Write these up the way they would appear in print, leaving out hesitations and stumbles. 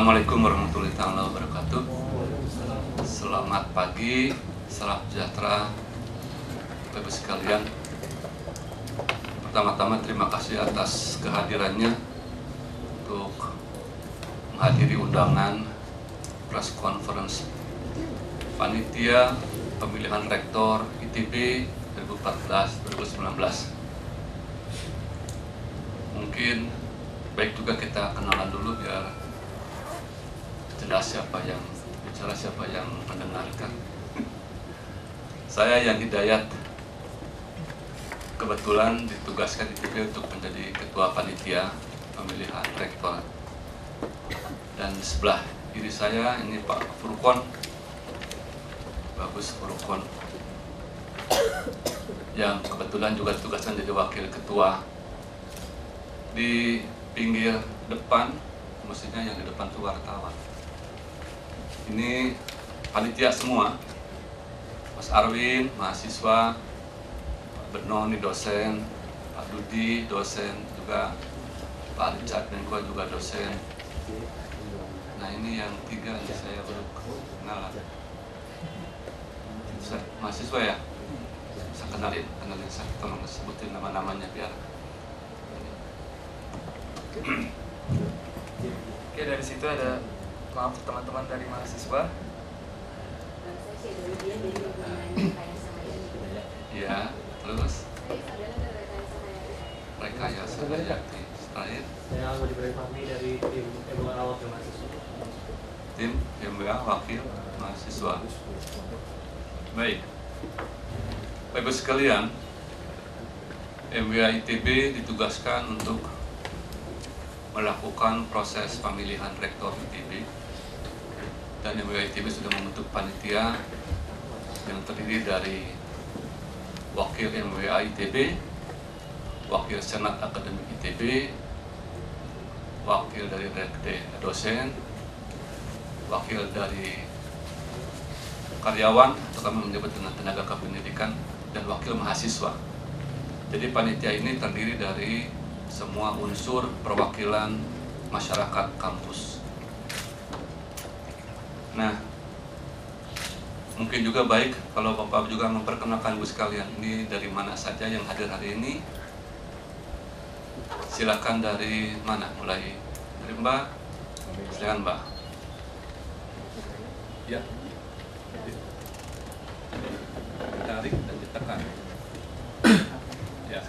Assalamualaikum warahmatullahi wabarakatuh. Selamat pagi, salam sejahtera Bapak Ibu sekalian. Pertama-tama terima kasih atas kehadirannya untuk menghadiri undangan press conference panitia pemilihan rektor ITB 2014-2019. Mungkin baik juga kita kenalan dulu biar jelas siapa yang bicara, siapa yang mendengarkan. Saya Yan Hidayat, kebetulan ditugaskan ITB untuk menjadi ketua panitia pemilihan rektor. Dan di sebelah kiri saya ini Pak Furqon, Bagus Furqon, yang kebetulan juga ditugaskan jadi wakil ketua. Di pinggir depan, mestinya yang di depan itu wartawan. Ini panitia semua, Mas Arwin, mahasiswa, Pak Beno, ini dosen, Pak Dudi, dosen, juga Pak Richard Menko juga dosen. Nah ini yang tiga ini saya baru kenalan. Mahasiswa ya? Saya kenalin, saya tolong sebutin nama-namanya biar. Oke, dari situ ada maaf teman-teman dari mahasiswa. Ya, terus rekayasa Hayati. Terakhir saya Almudi Fahmi dari tim MBA Wakil Mahasiswa. Tim MBA Wakil Mahasiswa. Baik, Bapak Ibu sekalian, MBA ITB ditugaskan untuk melakukan proses pemilihan rektor ITB, dan MBA ITB sudah membentuk panitia yang terdiri dari wakil MBA ITB, wakil senat akademik ITB, wakil dari rekde dosen, wakil dari karyawan atau kami menyebut dengan tenaga kependidikan, dan wakil mahasiswa. Jadi panitia ini terdiri dari semua unsur perwakilan masyarakat kampus. Nah, mungkin juga baik kalau Bapak juga memperkenalkan Ibu sekalian, ini dari mana saja yang hadir hari ini. Silakan dari mana? Mulai dari Mbak. Silakan Mbak. Ya. Tarik dan ditekan. Ya.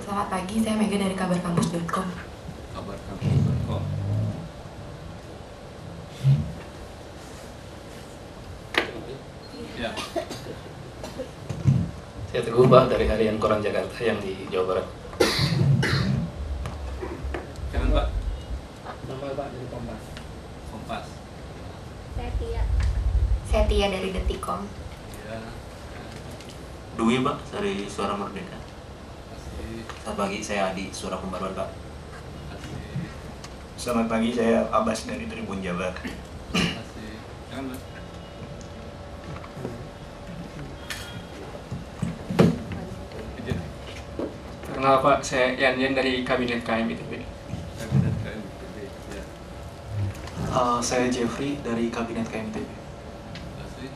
Selamat pagi, saya Mega dari kabarkampus.com. Kabarkampus.com. Ya. Saya Teguh Pak dari Harian Koran Jakarta yang di Jawa Barat. Jangan Pak. Nama Pak dari Kompas. Kompas. Saya Tia dari Detikom. Ya. Dwi Pak dari Suara Merdeka. Kasih. Selamat pagi, saya Adi, Suara Pembaruan Pak. Kasih. Selamat pagi, saya Abbas dari Tribun Jabar. Kasih. Jangan Pak. Kenal Pak, saya Yan dari Kabinet KM ITB. Kabinet KM ITB. Ya. Saya Jeffrey dari Kabinet KMTB. Kasih.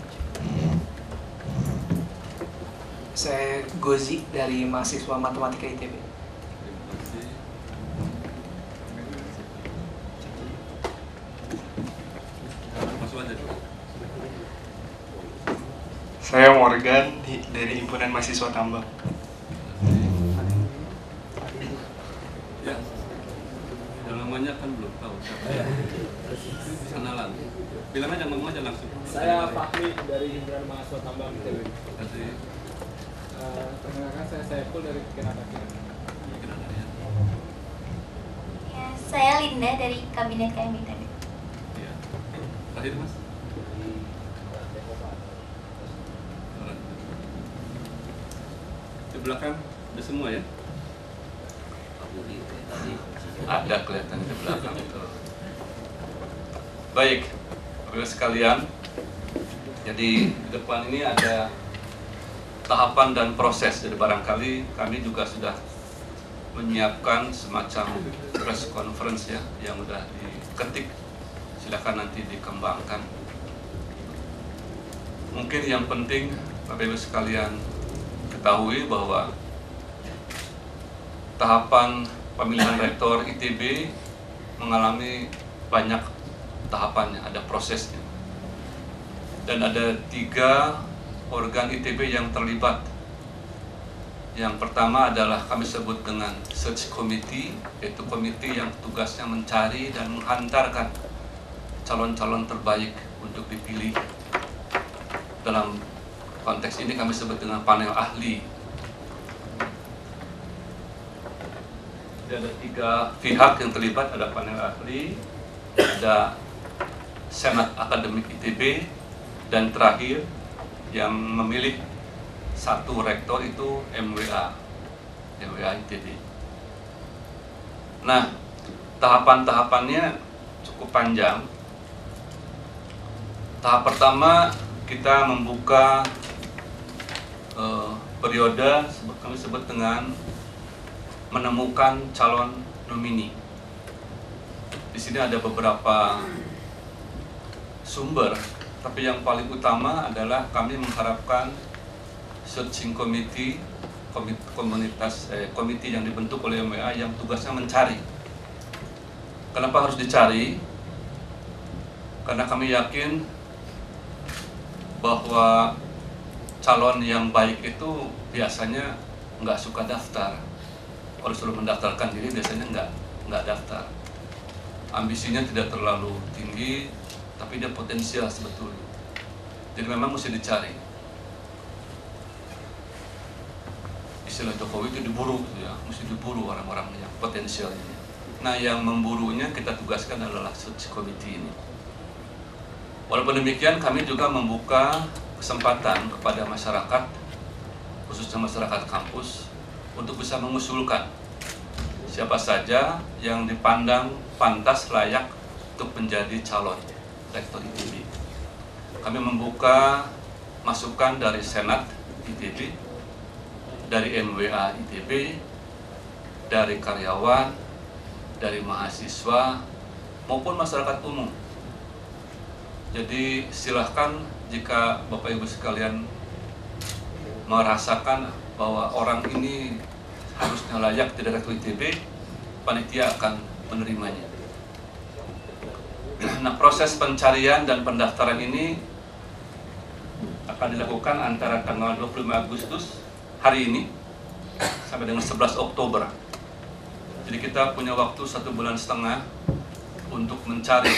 Saya Gozi dari mahasiswa Matematika ITB. Terima kasih. Masuk aja dulu. Saya Morgan dari Himpunan Mahasiswa Tambang. Ya. Yang namanya kan belum tahu siapa ya. Kenalan. Bilang aja, ngomong aja langsung. Saya Fahmi dari Himpunan Mahasiswa Tambang ITB. Kasih. Perkenalkan, saya Saiful dari Kenapa. Ya, saya Linda dari Kabinet KM ITB. Ya. Terakhir Mas. Di belakang ada semua ya? Ada kelihatan di belakang itu. Baik, Bapak sekalian. Jadi di depan ini ada tahapan dan proses. Jadi barangkali kami juga sudah menyiapkan semacam press conference ya yang udah diketik, silakan nanti dikembangkan. Mungkin yang penting Bapak Ibu sekalian ketahui bahwa tahapan pemilihan rektor ITB mengalami banyak tahapannya, ada prosesnya. Dan ada 3 organ ITB yang terlibat. Yang pertama adalah kami sebut dengan Search Committee, yaitu komite yang tugasnya mencari dan menghantarkan calon-calon terbaik untuk dipilih. Dalam konteks ini kami sebut dengan panel ahli. Jadi ada 3 pihak yang terlibat, ada panel ahli, ada Senat Akademik ITB, dan terakhir yang memilih 1 rektor itu MWA ITB. Nah, tahapan-tahapannya cukup panjang. Tahap pertama kita membuka periode kami sebut dengan menemukan calon nomini. Di sini ada beberapa sumber, tapi yang paling utama adalah kami mengharapkan searching committee, komite yang dibentuk oleh MWA yang tugasnya mencari. Kenapa harus dicari? Karena kami yakin bahwa calon yang baik itu biasanya nggak suka daftar. Kalau suruh mendaftarkan diri biasanya nggak daftar. Ambisinya tidak terlalu tinggi, tapi dia potensial sebetulnya. Jadi memang mesti dicari. Istilah Jokowi itu diburu, ya, mesti diburu orang-orang yang potensial ini. Nah, yang memburunya kita tugaskan adalah search committee ini. Walaupun demikian, kami juga membuka kesempatan kepada masyarakat, khususnya masyarakat kampus, untuk bisa mengusulkan siapa saja yang dipandang pantas layak untuk menjadi calon rektor ITB. Kami membuka masukan dari Senat ITB, dari MWA ITB, dari karyawan, dari mahasiswa, maupun masyarakat umum. Jadi silahkan jika Bapak Ibu sekalian merasakan bahwa orang ini harusnya layak jadi rektor ITB, panitia akan menerimanya. Nah, proses pencarian dan pendaftaran ini akan dilakukan antara tanggal 25 Agustus hari ini sampai dengan 11 Oktober. Jadi kita punya waktu 1,5 bulan untuk mencari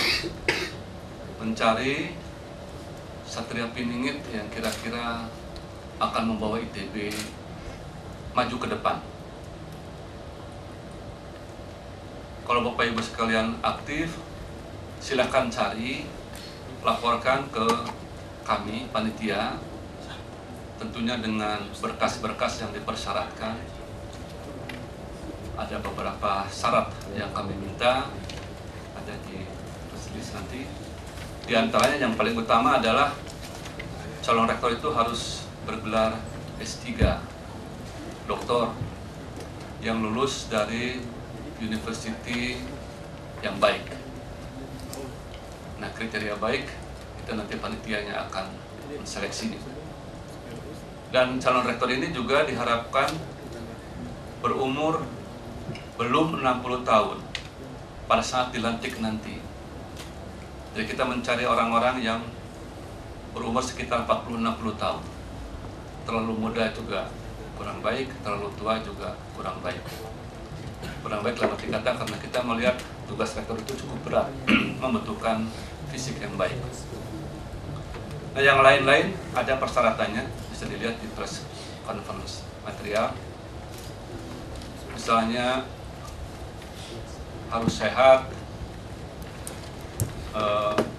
Satria Piningit yang kira-kira akan membawa ITB maju ke depan. Kalau Bapak Ibu sekalian aktif, silakan cari, laporkan ke kami panitia, tentunya dengan berkas-berkas yang dipersyaratkan. Ada beberapa syarat yang kami minta, ada di tulis nanti. Di antaranya yang paling utama adalah calon rektor itu harus bergelar S3, doktor, yang lulus dari university yang baik. Nah, kriteria baik itu nanti panitianya akan menseleksi. Dan calon rektor ini juga diharapkan berumur belum 60 tahun pada saat dilantik nanti. Jadi kita mencari orang-orang yang berumur sekitar 40-60 tahun. Terlalu muda juga kurang baik, terlalu tua juga kurang baik. Kurang baik dalam arti kata karena kita melihat tugas rektor itu cukup berat, membutuhkan fisik yang baik. Nah, yang lain-lain ada persyaratannya, bisa dilihat di press conference material. Misalnya harus sehat,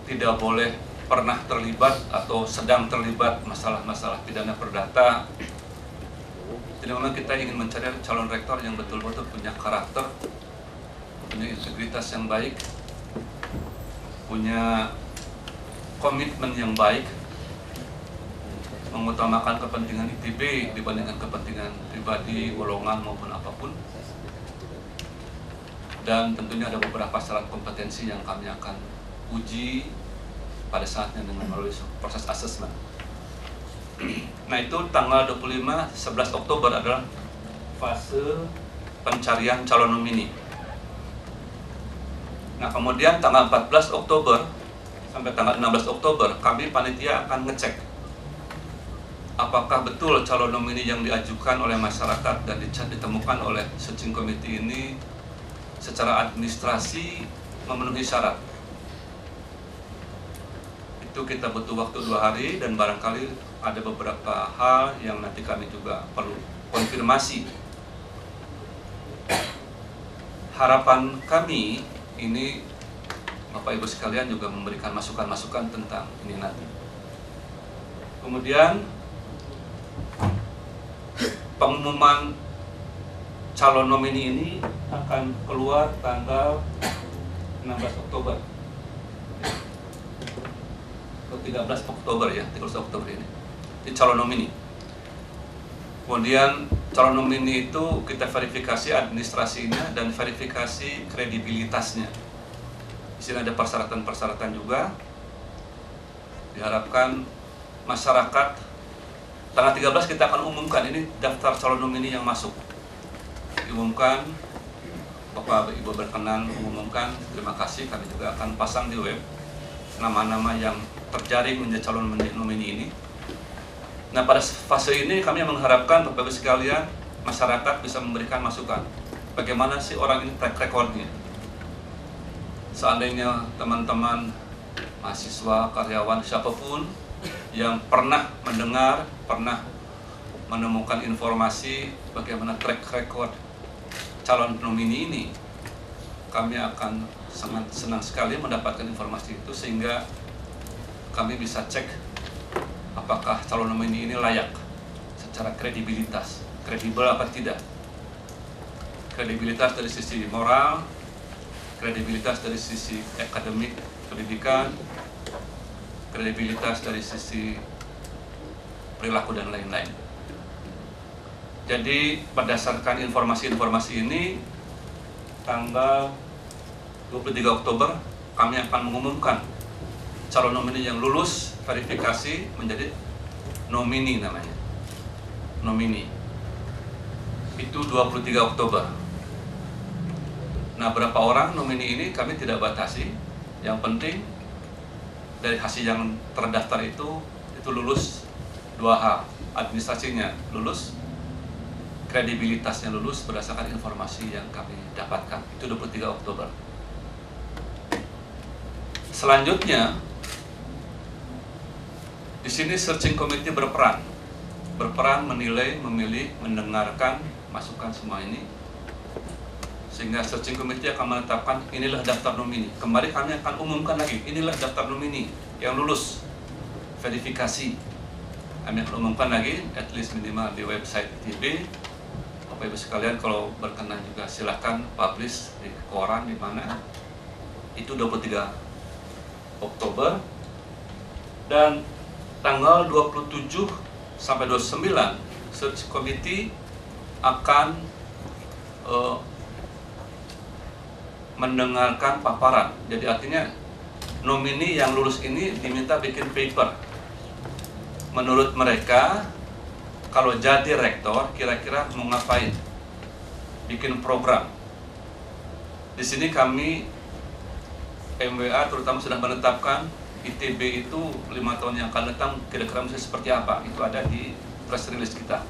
tidak boleh pernah terlibat atau sedang terlibat masalah-masalah pidana perdata. Jadi memang kita ingin mencari calon rektor yang betul-betul punya karakter, punya integritas yang baik, punya komitmen yang baik, mengutamakan kepentingan ITB dibandingkan kepentingan pribadi, golongan maupun apapun. Dan tentunya ada beberapa syarat kompetensi yang kami akan uji pada saatnya dengan melalui proses asesmen. Nah, itu tanggal 25, 11 Oktober adalah fase pencarian calon nomini. Nah, kemudian tanggal 14 Oktober sampai tanggal 16 Oktober kami panitia akan ngecek apakah betul calon nomini yang diajukan oleh masyarakat dan ditemukan oleh searching committee ini secara administrasi memenuhi syarat. Itu kita butuh waktu 2 hari dan barangkali ada beberapa hal yang nanti kami juga perlu konfirmasi. Harapan kami ini Bapak Ibu sekalian juga memberikan masukan-masukan tentang ini nanti. Kemudian pengumuman calon nomini ini akan keluar tanggal 16 Oktober atau 13 Oktober ya, 13 Oktober ini calon nomini. Kemudian calon nomini itu kita verifikasi administrasinya dan verifikasi kredibilitasnya. Di sini ada persyaratan-persyaratan juga. Diharapkan masyarakat tanggal 13 kita akan umumkan ini daftar calon nomini yang masuk. Diumumkan, Bapak Ibu berkenan umumkan, terima kasih. Kami juga akan pasang di web nama-nama yang terjaring menjadi calon nomini ini. Nah, pada fase ini kami mengharapkan Bapak Ibu sekalian, masyarakat bisa memberikan masukan. Bagaimana sih orang ini track recordnya? Seandainya teman-teman mahasiswa, karyawan, siapapun yang pernah mendengar, pernah menemukan informasi bagaimana track record calon nomini ini, kami akan sangat senang sekali mendapatkan informasi itu sehingga kami bisa cek apakah calon nomini ini layak secara kredibilitas, kredibel apa tidak. Kredibilitas dari sisi moral, kredibilitas dari sisi akademik, pendidikan, kredibilitas dari sisi perilaku dan lain-lain. Jadi berdasarkan informasi-informasi ini, tanggal 23 Oktober kami akan mengumumkan calon nomini yang lulus verifikasi menjadi nomini namanya. Nomini. Itu 23 Oktober. Nah, berapa orang nomini ini kami tidak batasi. Yang penting dari hasil yang terdaftar itu lulus 2 hal. Administrasinya lulus, kredibilitasnya lulus berdasarkan informasi yang kami dapatkan. Itu 23 Oktober. Selanjutnya, di sini searching committee berperan menilai, memilih, mendengarkan masukan semua ini, sehingga searching committee akan menetapkan inilah daftar nomini. Kembali kami akan umumkan lagi, inilah daftar nomini yang lulus verifikasi. Kami akan umumkan lagi, at least minimal di website ITB. Bapak Ibu sekalian, kalau berkenan juga silahkan publish di koran di mana. Itu 23 Oktober. Dan tanggal 27 sampai 29 search committee akan mendengarkan paparan. Jadi artinya nomini yang lulus ini diminta bikin paper. Menurut mereka, kalau jadi rektor kira-kira mau ngapain? Bikin program. Di sini kami MWA terutama sudah menetapkan ITB itu 5 tahun yang akan datang kira-kira mesti seperti apa. Itu ada di press release kita.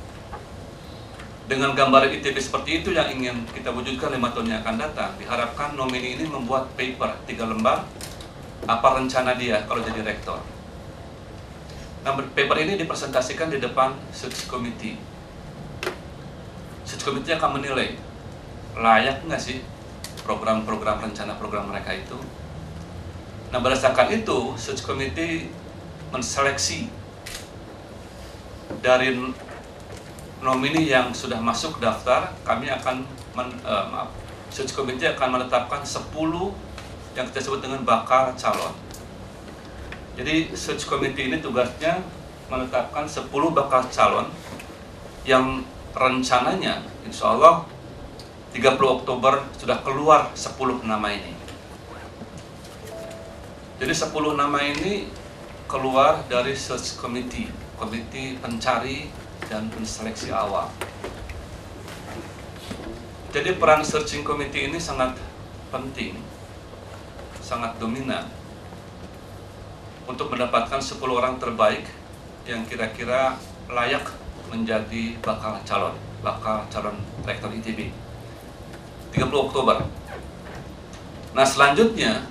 Dengan gambaran ITB seperti itu yang ingin kita wujudkan 5 tahun yang akan datang, diharapkan nomini ini membuat paper 3 lembar apa rencana dia kalau jadi rektor. Nah, paper ini dipresentasikan di depan search committee. Search committee akan menilai layak nggak sih program-program rencana program mereka itu. Nah, berdasarkan itu search committee menseleksi dari nomini yang sudah masuk daftar. Kami akan search committee akan menetapkan 10 yang kita sebut dengan bakal calon. Jadi search committee ini tugasnya menetapkan 10 bakal calon yang rencananya insya Allah 30 Oktober sudah keluar 10 nama ini. Jadi 10 nama ini keluar dari search committee, komite pencari dan penseleksi awal. Jadi peran searching committee ini sangat penting, sangat dominan untuk mendapatkan 10 orang terbaik yang kira-kira layak menjadi bakal calon rektor ITB. 30 Oktober. Nah, selanjutnya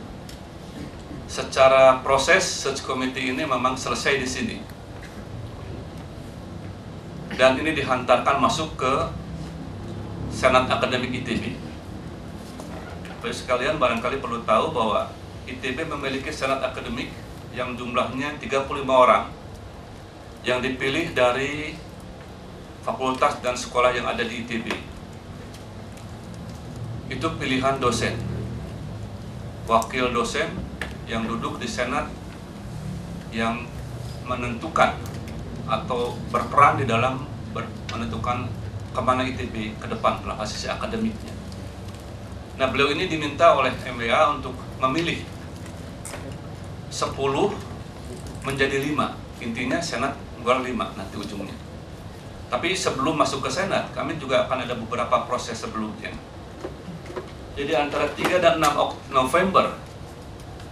secara proses search committee ini memang selesai di sini. Dan ini dihantarkan masuk ke Senat Akademik ITB. Bapak sekalian barangkali perlu tahu bahwa ITB memiliki Senat Akademik yang jumlahnya 35 orang yang dipilih dari fakultas dan sekolah yang ada di ITB. Itu pilihan dosen, wakil dosen yang duduk di Senat yang menentukan atau berperan di dalam menentukan kemana ITB ke depan dalam sisi akademiknya. Nah, beliau ini diminta oleh MWA untuk memilih 10 menjadi 5. Intinya Senat bukan 5 nanti ujungnya. Tapi sebelum masuk ke Senat, kami juga akan ada beberapa proses sebelumnya. Jadi antara 3 dan 6 November,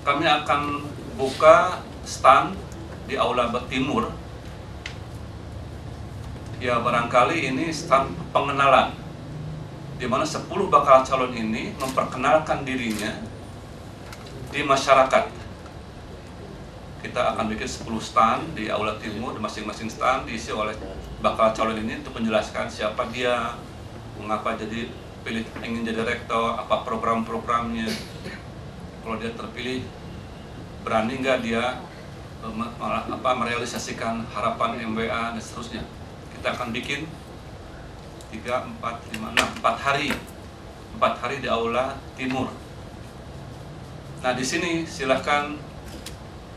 kami akan buka stand di Aula Timur. Ya, barangkali ini stand pengenalan, di mana 10 bakal calon ini memperkenalkan dirinya di masyarakat. Kita akan bikin 10 stand di Aula Timur, masing-masing stand diisi oleh bakal calon ini untuk menjelaskan siapa dia, mengapa ingin jadi rektor, apa program-programnya. Kalau dia terpilih, berani nggak dia merealisasikan harapan MWA dan seterusnya. Kita akan bikin 3, 4, 5, 6, 4 hari di Aula Timur. Nah, di sini silahkan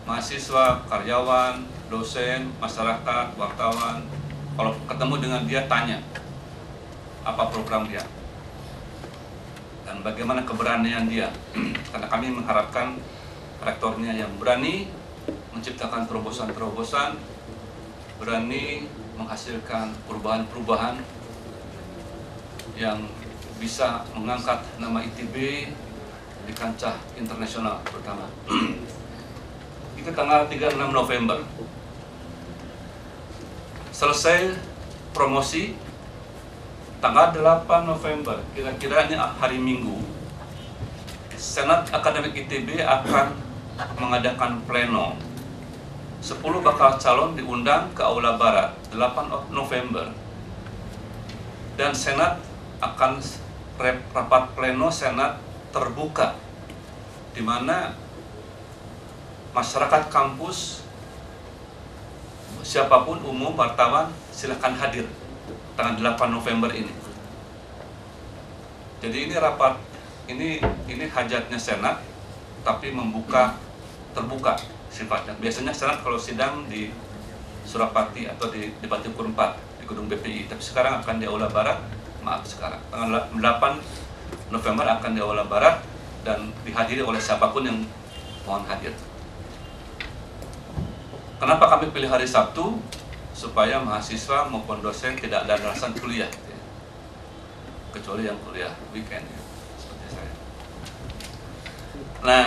mahasiswa, karyawan, dosen, masyarakat, wartawan, kalau ketemu dengan dia tanya apa program dia dan bagaimana keberanian dia. Karena kami mengharapkan rektornya yang berani menciptakan terobosan-terobosan, berani menghasilkan perubahan-perubahan yang bisa mengangkat nama ITB di kancah internasional pertama. Itu tanggal 36 November. Selesai promosi tanggal 8 November, kira-kira ini hari Minggu, Senat Akademik ITB akan mengadakan pleno. 10 bakal calon diundang ke Aula Barat 8 November. Dan Senat akan rapat pleno Senat terbuka, di mana masyarakat kampus, siapapun umum, wartawan, silakan hadir tanggal 8 November ini. Jadi ini rapat, ini hajatnya Senat, tapi terbuka sifatnya. Biasanya Senat kalau sidang di Surapati atau di Batikur 4 di gedung BPI, tapi sekarang akan di Aula Barat. Sekarang tanggal 8 November akan di Aula Barat dan dihadiri oleh siapapun yang mohon hadir. Kenapa kami pilih hari Sabtu? Supaya mahasiswa maupun dosen tidak ada alasan kuliah, kecuali yang kuliah weekend, seperti saya. Nah,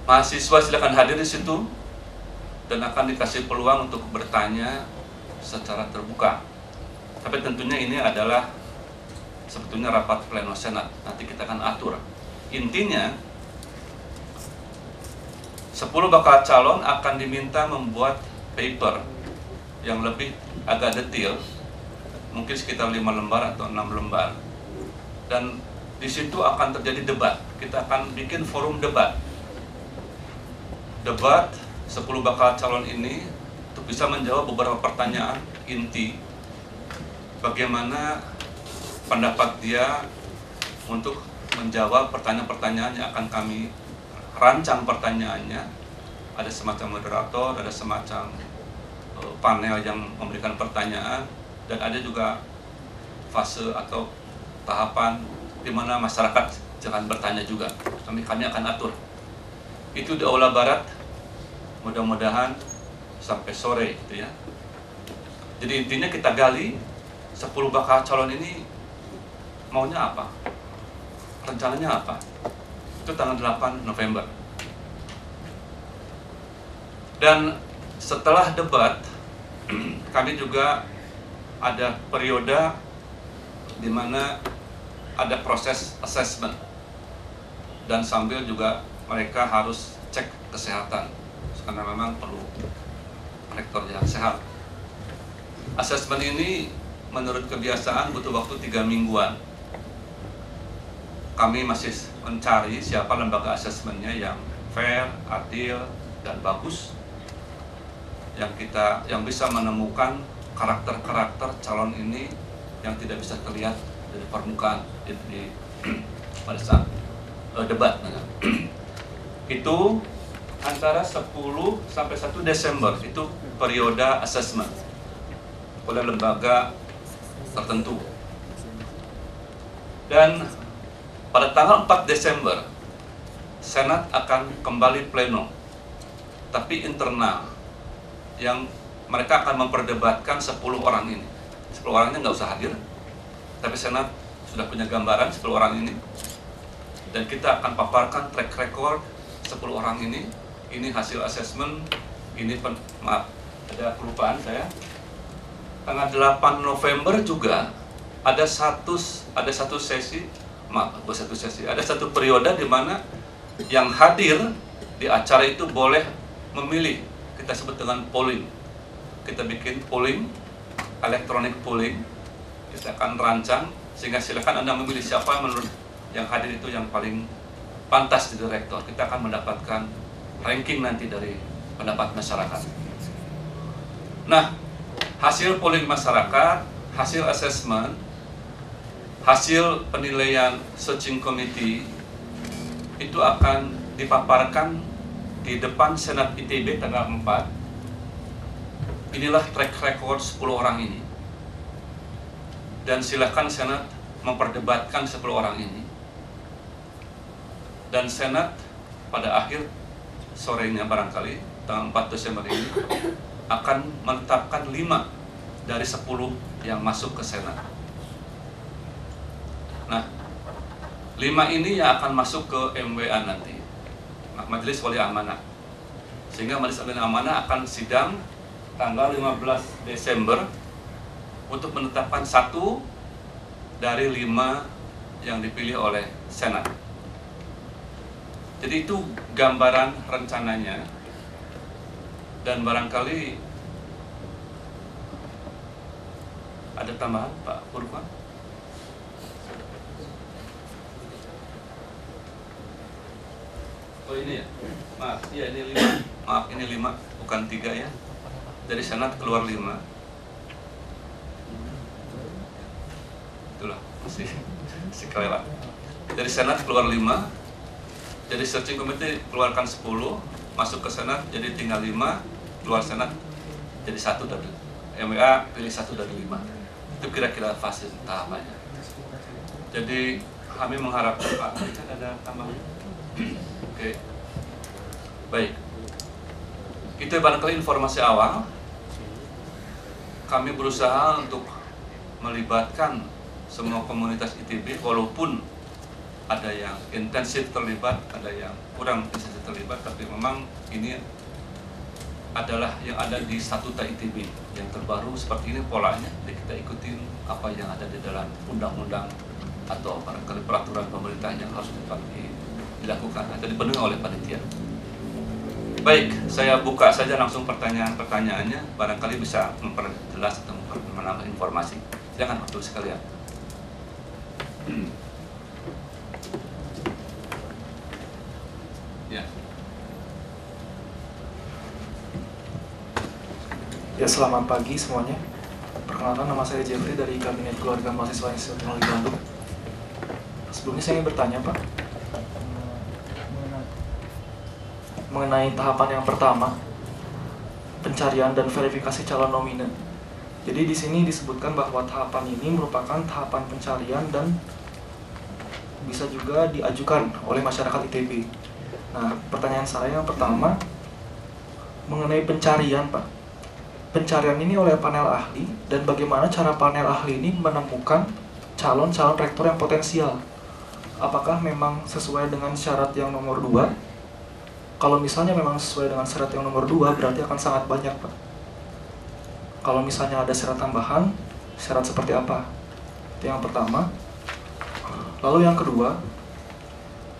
mahasiswa silakan hadir di situ dan akan dikasih peluang untuk bertanya secara terbuka. Tapi tentunya ini adalah sebetulnya rapat pleno Senat. Nanti kita akan atur. Intinya 10 bakal calon akan diminta membuat paper yang lebih agak detail, mungkin sekitar 5 lembar atau 6 lembar. Dan di situ akan terjadi debat. Kita akan bikin forum debat. Debat 10 bakal calon ini untuk bisa menjawab beberapa pertanyaan inti. Bagaimana pendapat dia untuk menjawab pertanyaan-pertanyaan yang akan kami rancang pertanyaannya. Ada semacam moderator, ada semacam panel yang memberikan pertanyaan, dan ada juga fase atau tahapan di mana masyarakat jangan bertanya juga. Kami akan atur. Itu di Aula Barat, mudah-mudahan sampai sore gitu ya. Jadi intinya kita gali 10 bakal calon ini maunya apa, rencananya apa. Itu tanggal 8 November. Dan setelah debat, kami juga ada periode di mana ada proses assessment, dan sambil juga mereka harus cek kesehatan karena memang perlu rektor yang sehat. Assessment ini menurut kebiasaan butuh waktu 3 mingguan. Kami masih mencari siapa lembaga asesmennya yang fair, adil, dan bagus, yang bisa menemukan karakter-karakter calon ini yang tidak bisa terlihat dari permukaan pada saat debat. Itu antara 10 sampai 1 Desember itu periode assessment oleh lembaga tertentu. Dan pada tanggal 4 Desember Senat akan kembali pleno, tapi internal, yang mereka akan memperdebatkan 10 orang ini. 10 orangnya nggak usah hadir, tapi Senat sudah punya gambaran 10 orang ini, dan kita akan paparkan track record 10 orang ini. Ini hasil asesmen, ini maaf, ada kelupaan saya. Tanggal 8 November juga ada satu sesi, ada satu periode di mana yang hadir di acara itu boleh memilih. Kita sebut dengan polling. Kita bikin polling, electronic polling. Kita akan rancang sehingga silakan Anda memilih siapa menurut yang hadir itu yang paling pantas di rektor. Kita akan mendapatkan ranking nanti dari pendapat masyarakat. Nah, hasil polling masyarakat, hasil assessment, hasil penilaian searching committee itu akan dipaparkan di depan Senat ITB tanggal 4. Inilah track record 10 orang ini. Dan silakan Senat memperdebatkan 10 orang ini. Dan Senat pada akhir sorenya barangkali tanggal 4 Desember ini akan menetapkan 5 dari 10 yang masuk ke Senat. Nah, 5 ini yang akan masuk ke MWA nanti, Majelis Wali Amanah. Sehingga Majelis Wali Amanah akan sidang tanggal 15 Desember untuk menetapkan 1 dari 5 yang dipilih oleh Senat. Jadi itu gambaran rencananya. Dan barangkali ada tambahan Pak Purwan? Oh ini ya? Maaf, ya ini 5. Maaf, ini 5, bukan 3 ya. Dari Senat keluar 5. Itulah, masih kelewat. Dari Senat keluar 5. Jadi searching committee keluarkan 10, masuk ke Senat, jadi tinggal 5, keluar Senat, jadi 1 dari MWA, pilih 1 dari 5. Itu kira-kira fase tahapannya. Jadi kami mengharapkan Pak, ada tambahan? Oke. Baik. Itu barangkali informasi awal. Kami berusaha untuk melibatkan semua komunitas ITB, walaupun ada yang intensif terlibat, ada yang kurang intensif terlibat, tapi memang ini adalah yang ada di statuta ITB yang terbaru seperti ini polanya. Jadi kita ikutin apa yang ada di dalam undang-undang atau barangkali peraturan pemerintah yang harus dilakukan atau dipenuhi oleh panitia. Baik, saya buka saja langsung pertanyaan-pertanyaannya, barangkali bisa memperjelas atau menambah informasi. Silakan Bapak sekalian. Ya. Ya, selamat pagi semuanya. Perkenalkan, nama saya Jeffrey dari Kabinet Keluarga Mahasiswa Institut Teknologi Bandung. Sebelumnya saya ingin bertanya, Pak, mengenai tahapan yang pertama, pencarian dan verifikasi calon nominee. Jadi di sini disebutkan bahwa tahapan ini merupakan tahapan pencarian dan bisa juga diajukan oleh masyarakat ITB. Nah, pertanyaan saya yang pertama mengenai pencarian, Pak. Pencarian ini oleh panel ahli, dan bagaimana cara panel ahli ini menemukan calon-calon rektor yang potensial? Apakah memang sesuai dengan syarat yang nomor 2? Kalau misalnya memang sesuai dengan syarat yang nomor 2, berarti akan sangat banyak, Pak. Kalau misalnya ada syarat tambahan, syarat seperti apa? Itu yang pertama. Lalu yang kedua,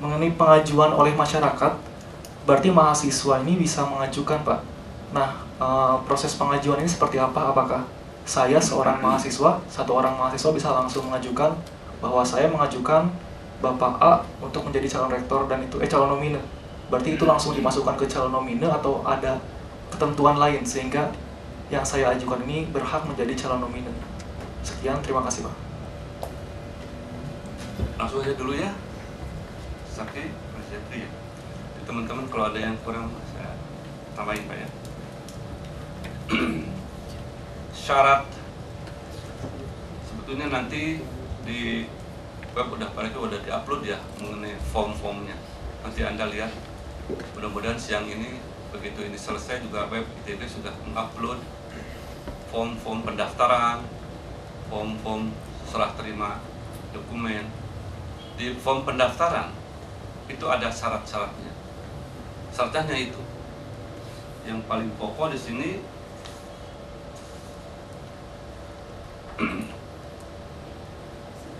mengenai pengajuan oleh masyarakat, berarti mahasiswa ini bisa mengajukan, Pak. Nah, proses pengajuan ini seperti apa? Apakah saya seorang mahasiswa, satu orang mahasiswa bisa langsung mengajukan bahwa saya mengajukan Bapak A untuk menjadi calon rektor dan itu calon nomine. Berarti itu langsung dimasukkan ke calon nomine atau ada ketentuan lain sehingga yang saya ajukan ini berhak menjadi calon nomine. Sekian, terima kasih, Pak. Langsung aja dulu ya. Sakti, Mas Jeffrey ya. Teman-teman kalau ada yang kurang saya tambahin, Pak ya. Syarat sebetulnya nanti di web udah diupload ya mengenai form-formnya. Nanti Anda lihat. Mudah-mudahan siang ini begitu ini selesai juga web ITB sudah mengupload form-form pendaftaran, form-form serah terima dokumen. Di form pendaftaran itu ada syarat-syaratnya. Syaratnya itu yang paling pokok di sini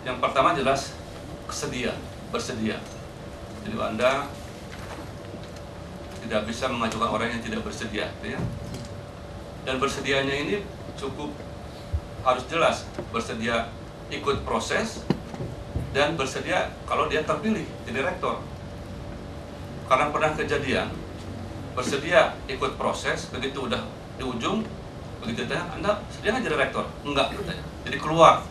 yang pertama jelas bersedia. Jadi Anda tidak bisa mengajukan orang yang tidak bersedia, ya. Dan bersedianya ini cukup harus jelas, bersedia ikut proses dan bersedia kalau dia terpilih jadi rektor. Karena pernah kejadian bersedia ikut proses, begitu udah di ujung, begitu ditanya, Anda sedia nggak jadi rektor? Enggak, katanya. Jadi keluar.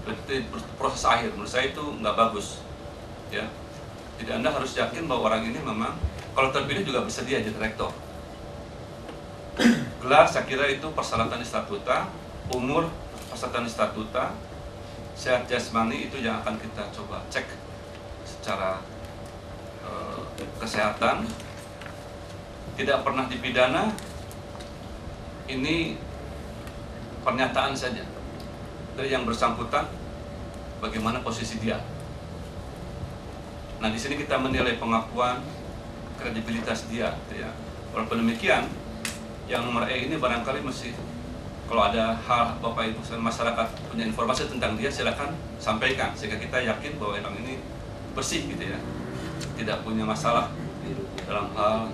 Berarti proses akhir, menurut saya itu nggak bagus, ya. Jadi Anda harus yakin bahwa orang ini memang kalau terpilih juga bersedia jadi rektor. Gelar saya kira itu persyaratan di statuta, umur persyaratan di statuta, sehat jasmani itu yang akan kita coba cek secara kesehatan. Tidak pernah dipidana, ini pernyataan saja dari yang bersangkutan bagaimana posisi dia. Nah, di sini kita menilai pengakuan, kredibilitas dia, ya. Walaupun demikian, yang nomor E ini barangkali mesti kalau ada hal Bapak Ibu masyarakat punya informasi tentang dia, silakan sampaikan sehingga kita yakin bahwa orang ini bersih gitu ya, tidak punya masalah dalam hal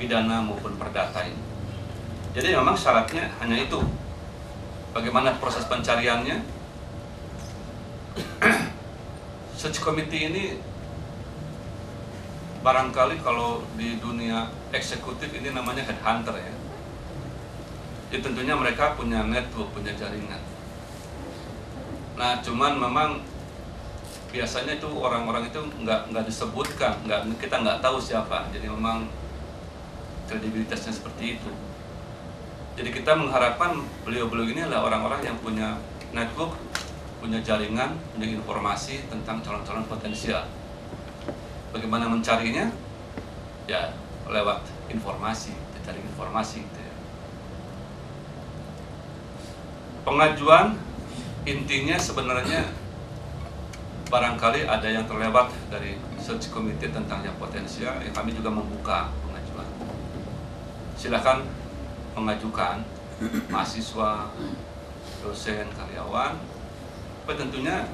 pidana maupun perdata ini. Jadi memang syaratnya hanya itu. Bagaimana proses pencariannya? Search committee ini barangkali kalau di dunia eksekutif ini namanya headhunter ya. Jadi tentunya mereka punya network, punya jaringan. Nah, cuman memang biasanya itu orang-orang itu nggak disebutkan, kita nggak tahu siapa. Jadi memang kredibilitasnya seperti itu. Jadi kita mengharapkan beliau-beliau ini adalah orang-orang yang punya network, punya jaringan, punya informasi tentang calon-calon potensial. Bagaimana mencarinya? Ya lewat informasi, cari informasi. Gitu ya. Pengajuan intinya sebenarnya barangkali ada yang terlewat dari search committee tentang yang potensial. Kami juga membuka pengajuan. Silakan mengajukan mahasiswa, dosen, karyawan, tapi tentunya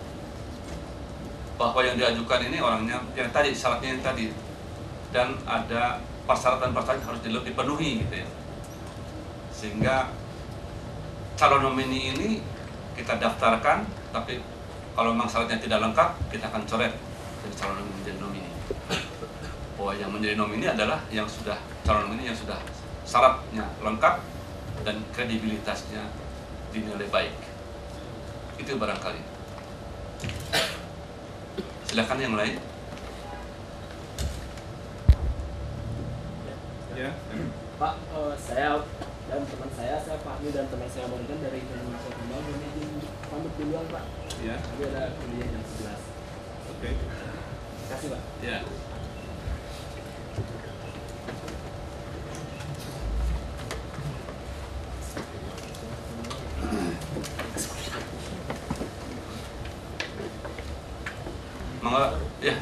bahwa yang diajukan ini orangnya yang tadi, syaratnya yang tadi, dan ada persyaratan-persyaratan harus dipenuhi gitu ya, sehingga calon nomini ini kita daftarkan, tapi kalau memang syaratnya tidak lengkap, kita akan coret dari calon nomini menjadi nomini. Bahwa yang menjadi nomini adalah yang sudah calon nomini yang sudah syaratnya lengkap dan kredibilitasnya dinilai baik. Itu barangkali. Silakan yang lain. Ya. Pak, saya dan teman saya Fahmi dan teman saya Morgan dari Indonesia Kembang, ini pamit duluan Pak. Ya. Tapi ada kuliah jam 11. Oke. Terima kasih Pak. Ya.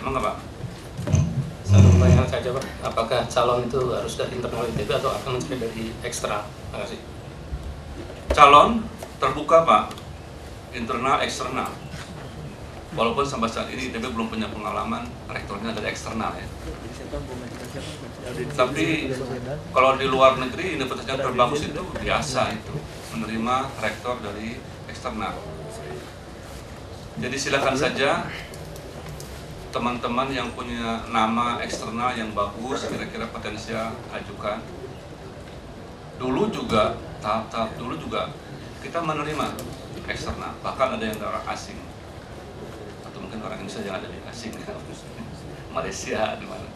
Mangga Pak. Satu pertanyaan saja Pak, apakah calon itu harus dari internal ITB atau akan mencari dari eksternal? Terima kasih. Calon terbuka Pak, internal, eksternal. Walaupun sampai saat ini ITB belum punya pengalaman rektornya dari eksternal ya. Tapi kalau di luar negeri universitas yang terbagus itu biasa itu menerima rektor dari eksternal. Jadi silakan saja teman-teman yang punya nama eksternal yang bagus, kira-kira potensial, ajukan. Dulu juga, tahap-tahap dulu juga kita menerima eksternal, bahkan ada yang orang asing atau mungkin orang Indonesia yang ada di asing, Malaysia, di mana.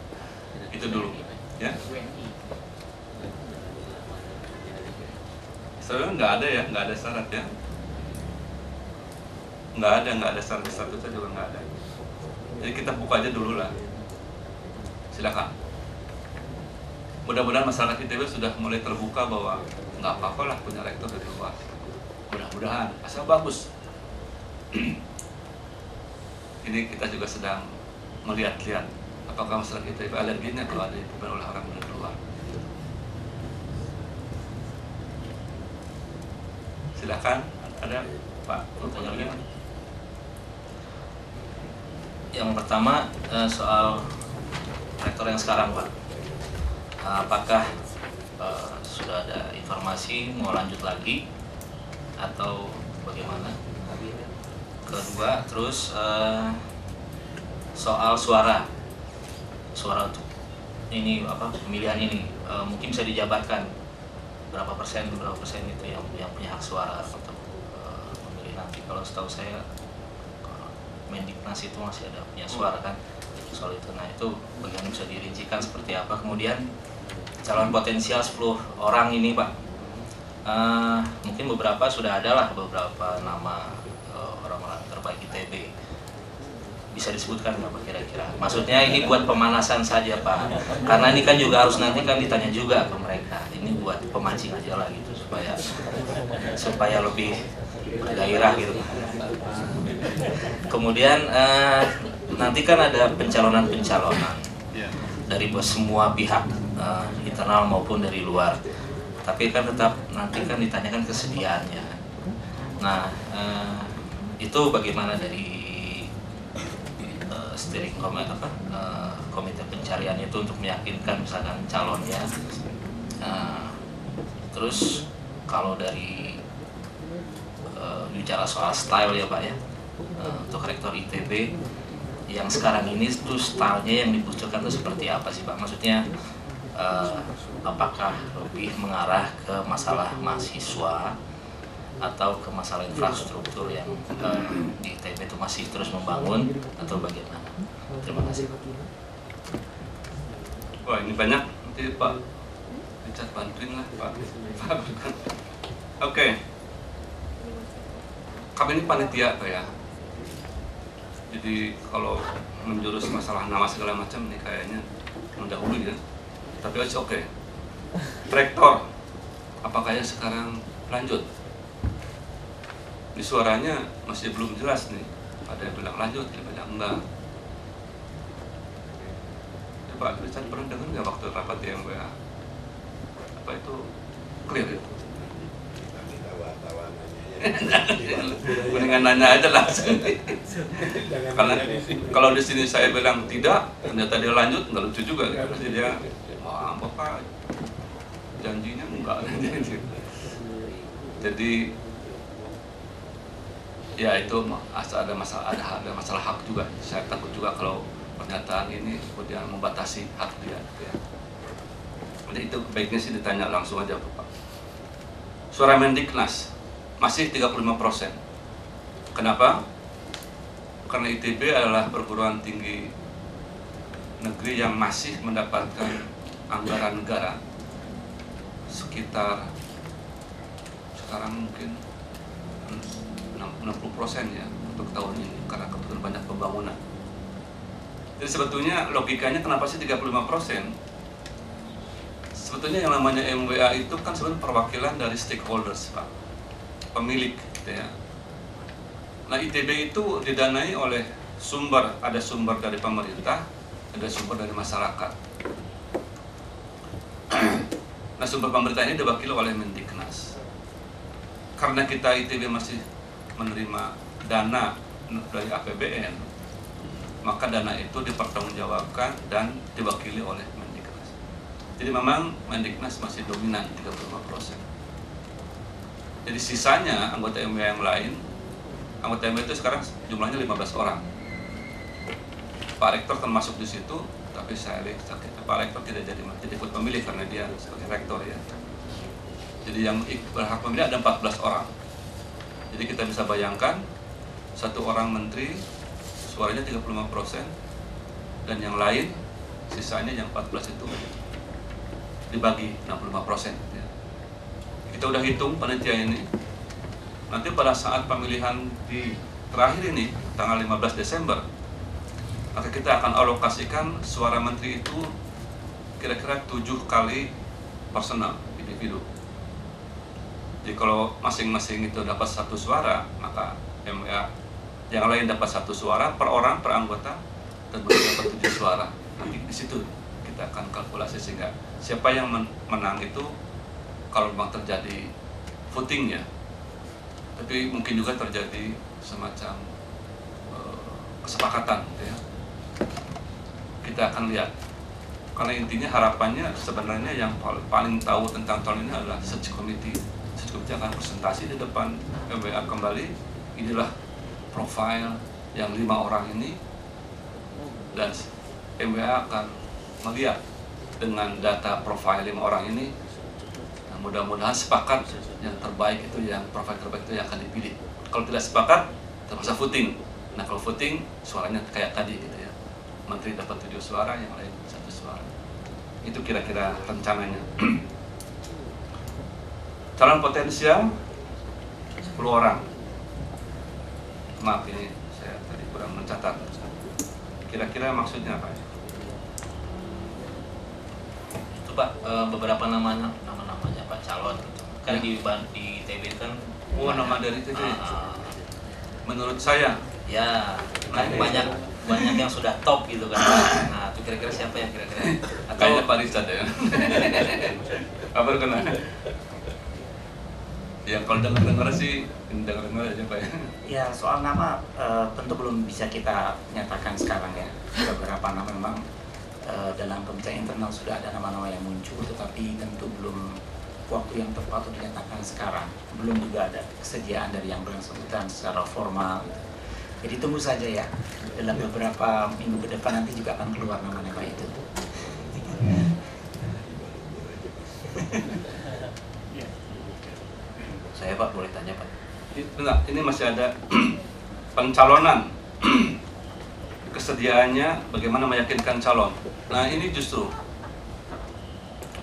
Itu dulu, ya. Sebenarnya nggak ada syarat ya. Nggak ada syarat, statusnya juga nggak ada. Jadi kita buka aja dulu lah. Silakan. Mudah-mudahan masyarakat ITB sudah mulai terbuka bahwa nggak apa-apa lah punya rektor dari luar. Mudah-mudahan, asal bagus. Ini kita juga sedang melihat-lihat apakah masyarakat ITB alerginya kalau ada dipimpin oleh orang dari luar. Silakan, ada Pak. Yang pertama soal rektor yang sekarang Pak, apakah sudah ada informasi mau lanjut lagi atau bagaimana? Kedua, terus soal suara untuk ini pemilihan ini mungkin bisa dijabarkan berapa persen itu yang punya hak suara untuk memilih nanti. Kalau setahu saya Mendiknas itu masih ada punya suara kan soal itu. Nah itu bagaimana bisa dirincikan seperti apa. Kemudian calon potensial 10 orang ini Pak, mungkin beberapa sudah ada lah beberapa nama orang-orang terbaik ITB. Bisa disebutkan Pak kira-kira? Maksudnya ini buat pemanasan saja Pak, karena ini kan juga harus nanti kan ditanya juga ke mereka. Ini buat pemancing aja lah gitu supaya lebih bergairah gitu. Kemudian nanti kan ada pencalonan dari semua pihak internal maupun dari luar. Tapi kan tetap nanti kan ditanyakan kesediaannya. Nah itu bagaimana dari steering komite pencarian itu untuk meyakinkan misalkan calonnya. Terus kalau dari bicara soal style ya Pak ya, untuk rektor ITB yang sekarang ini tuh stylenya yang dibutuhkan itu seperti apa sih Pak? Maksudnya apakah lebih mengarah ke masalah mahasiswa atau ke masalah infrastruktur yang di ITB itu masih terus membangun atau bagaimana? Terima kasih. Wah ini banyak, nanti Pak Richard bantuin lah Pak. Oke. Kami ini panitia Pak ya. Jadi kalau menjurus masalah nama segala macam nih kayaknya mendahului ya. Tapi oke. Rektor, apakah yang sekarang lanjut? Di suaranya masih belum jelas nih. Ada yang bilang lanjut, ada yang bilang enggak. Pak Richard pernah dengar nggak waktu rapat yang WA? Apa itu clear itu? Mendingan nanya aja langsung. Karena kalau di sini saya bilang tidak, ternyata dia lanjut, nggak lucu juga. Pasti dia, bapak janjinya enggak. Jadi ya itu ada masalah hak juga. Saya takut juga kalau pernyataan ini kemudian membatasi hak dia. Jadi itu baiknya sih ditanya langsung aja Pak. Suara Mendiknas masih 35%. Kenapa? Karena ITB adalah perguruan tinggi negeri yang masih mendapatkan anggaran negara sekitar sekarang mungkin 60% ya untuk tahun ini karena kebetulan banyak pembangunan. Jadi sebetulnya logikanya kenapa sih 35%? Sebetulnya yang namanya MWA itu kan sebenarnya perwakilan dari stakeholders, Pak. Pemilik, gitu ya. Nah, ITB itu didanai oleh ada sumber dari pemerintah, ada sumber dari masyarakat. Nah, sumber pemerintah ini diwakili oleh Mendiknas. Karena kita ITB masih menerima dana dari APBN, maka dana itu dipertanggungjawabkan dan diwakili oleh Mendiknas. Jadi memang Mendiknas masih dominan 35%. Jadi sisanya anggota MWA yang lain, anggota MWA itu sekarang jumlahnya 15 orang. Pak Rektor termasuk di situ, tapi Pak Rektor tidak ikut memilih karena dia sebagai rektor ya. Jadi yang berhak memilih ada 14 orang. Jadi kita bisa bayangkan satu orang menteri suaranya 35% dan yang lain sisanya yang 14 itu dibagi 65%. Ya. Kita udah hitung panitia ini. Nanti pada saat pemilihan di terakhir ini tanggal 15 Desember, maka kita akan alokasikan suara menteri itu kira-kira 7 kali personal individu. Jadi kalau masing-masing itu dapat 1 suara, maka MWA yang lain dapat 1 suara per orang, per anggota, dan mereka dapat 7 suara. Nanti di situ kita akan kalkulasi sehingga siapa yang menang itu kalau memang terjadi voting ya. Tapi mungkin juga terjadi semacam kesepakatan gitu ya. Kita akan lihat. Karena intinya harapannya sebenarnya yang paling tahu tentang tahun ini adalah Search Committee. Search Committee akan presentasi di depan MWA kembali. Inilah profil yang 5 orang ini, dan MWA akan melihat dengan data profil 5 orang ini. Nah, mudah-mudahan sepakat yang terbaik itu, yang profil terbaik itu yang akan dipilih. Kalau tidak sepakat, terpaksa voting. Nah, kalau voting suaranya kayak tadi gitu ya. Menteri dapat 7 suara, yang lain 1 suara. Itu kira-kira rencananya. Calon potensial 10 orang. Maaf ini saya tadi kurang mencatat. Kira-kira maksudnya apa? Itu Pak, beberapa namanya Pak calon gitu. Kan Ya. di TB kan Nama dari TB. Menurut saya ya banyak yang sudah top gitu kan. Nah, itu kira-kira siapa yang kira-kira kayaknya Pak Rizal ya. Apa kenal? Ya kalau dengar sih dengar aja Pak ya. Ya, soal nama tentu belum bisa kita nyatakan sekarang ya. Beberapa nama memang dalam pembicaraan internal sudah ada nama-nama yang muncul, tetapi tentu belum waktu yang tepat untuk dinyatakan sekarang. Belum juga ada kesediaan dari yang bersangkutan secara formal. Gitu. Jadi tunggu saja ya. Dalam beberapa minggu ke depan nanti juga akan keluar nama-nama itu. Saya Pak boleh tanya Pak? Enggak, ini masih ada pencalonan. Kesediaannya bagaimana meyakinkan calon. Nah, ini justru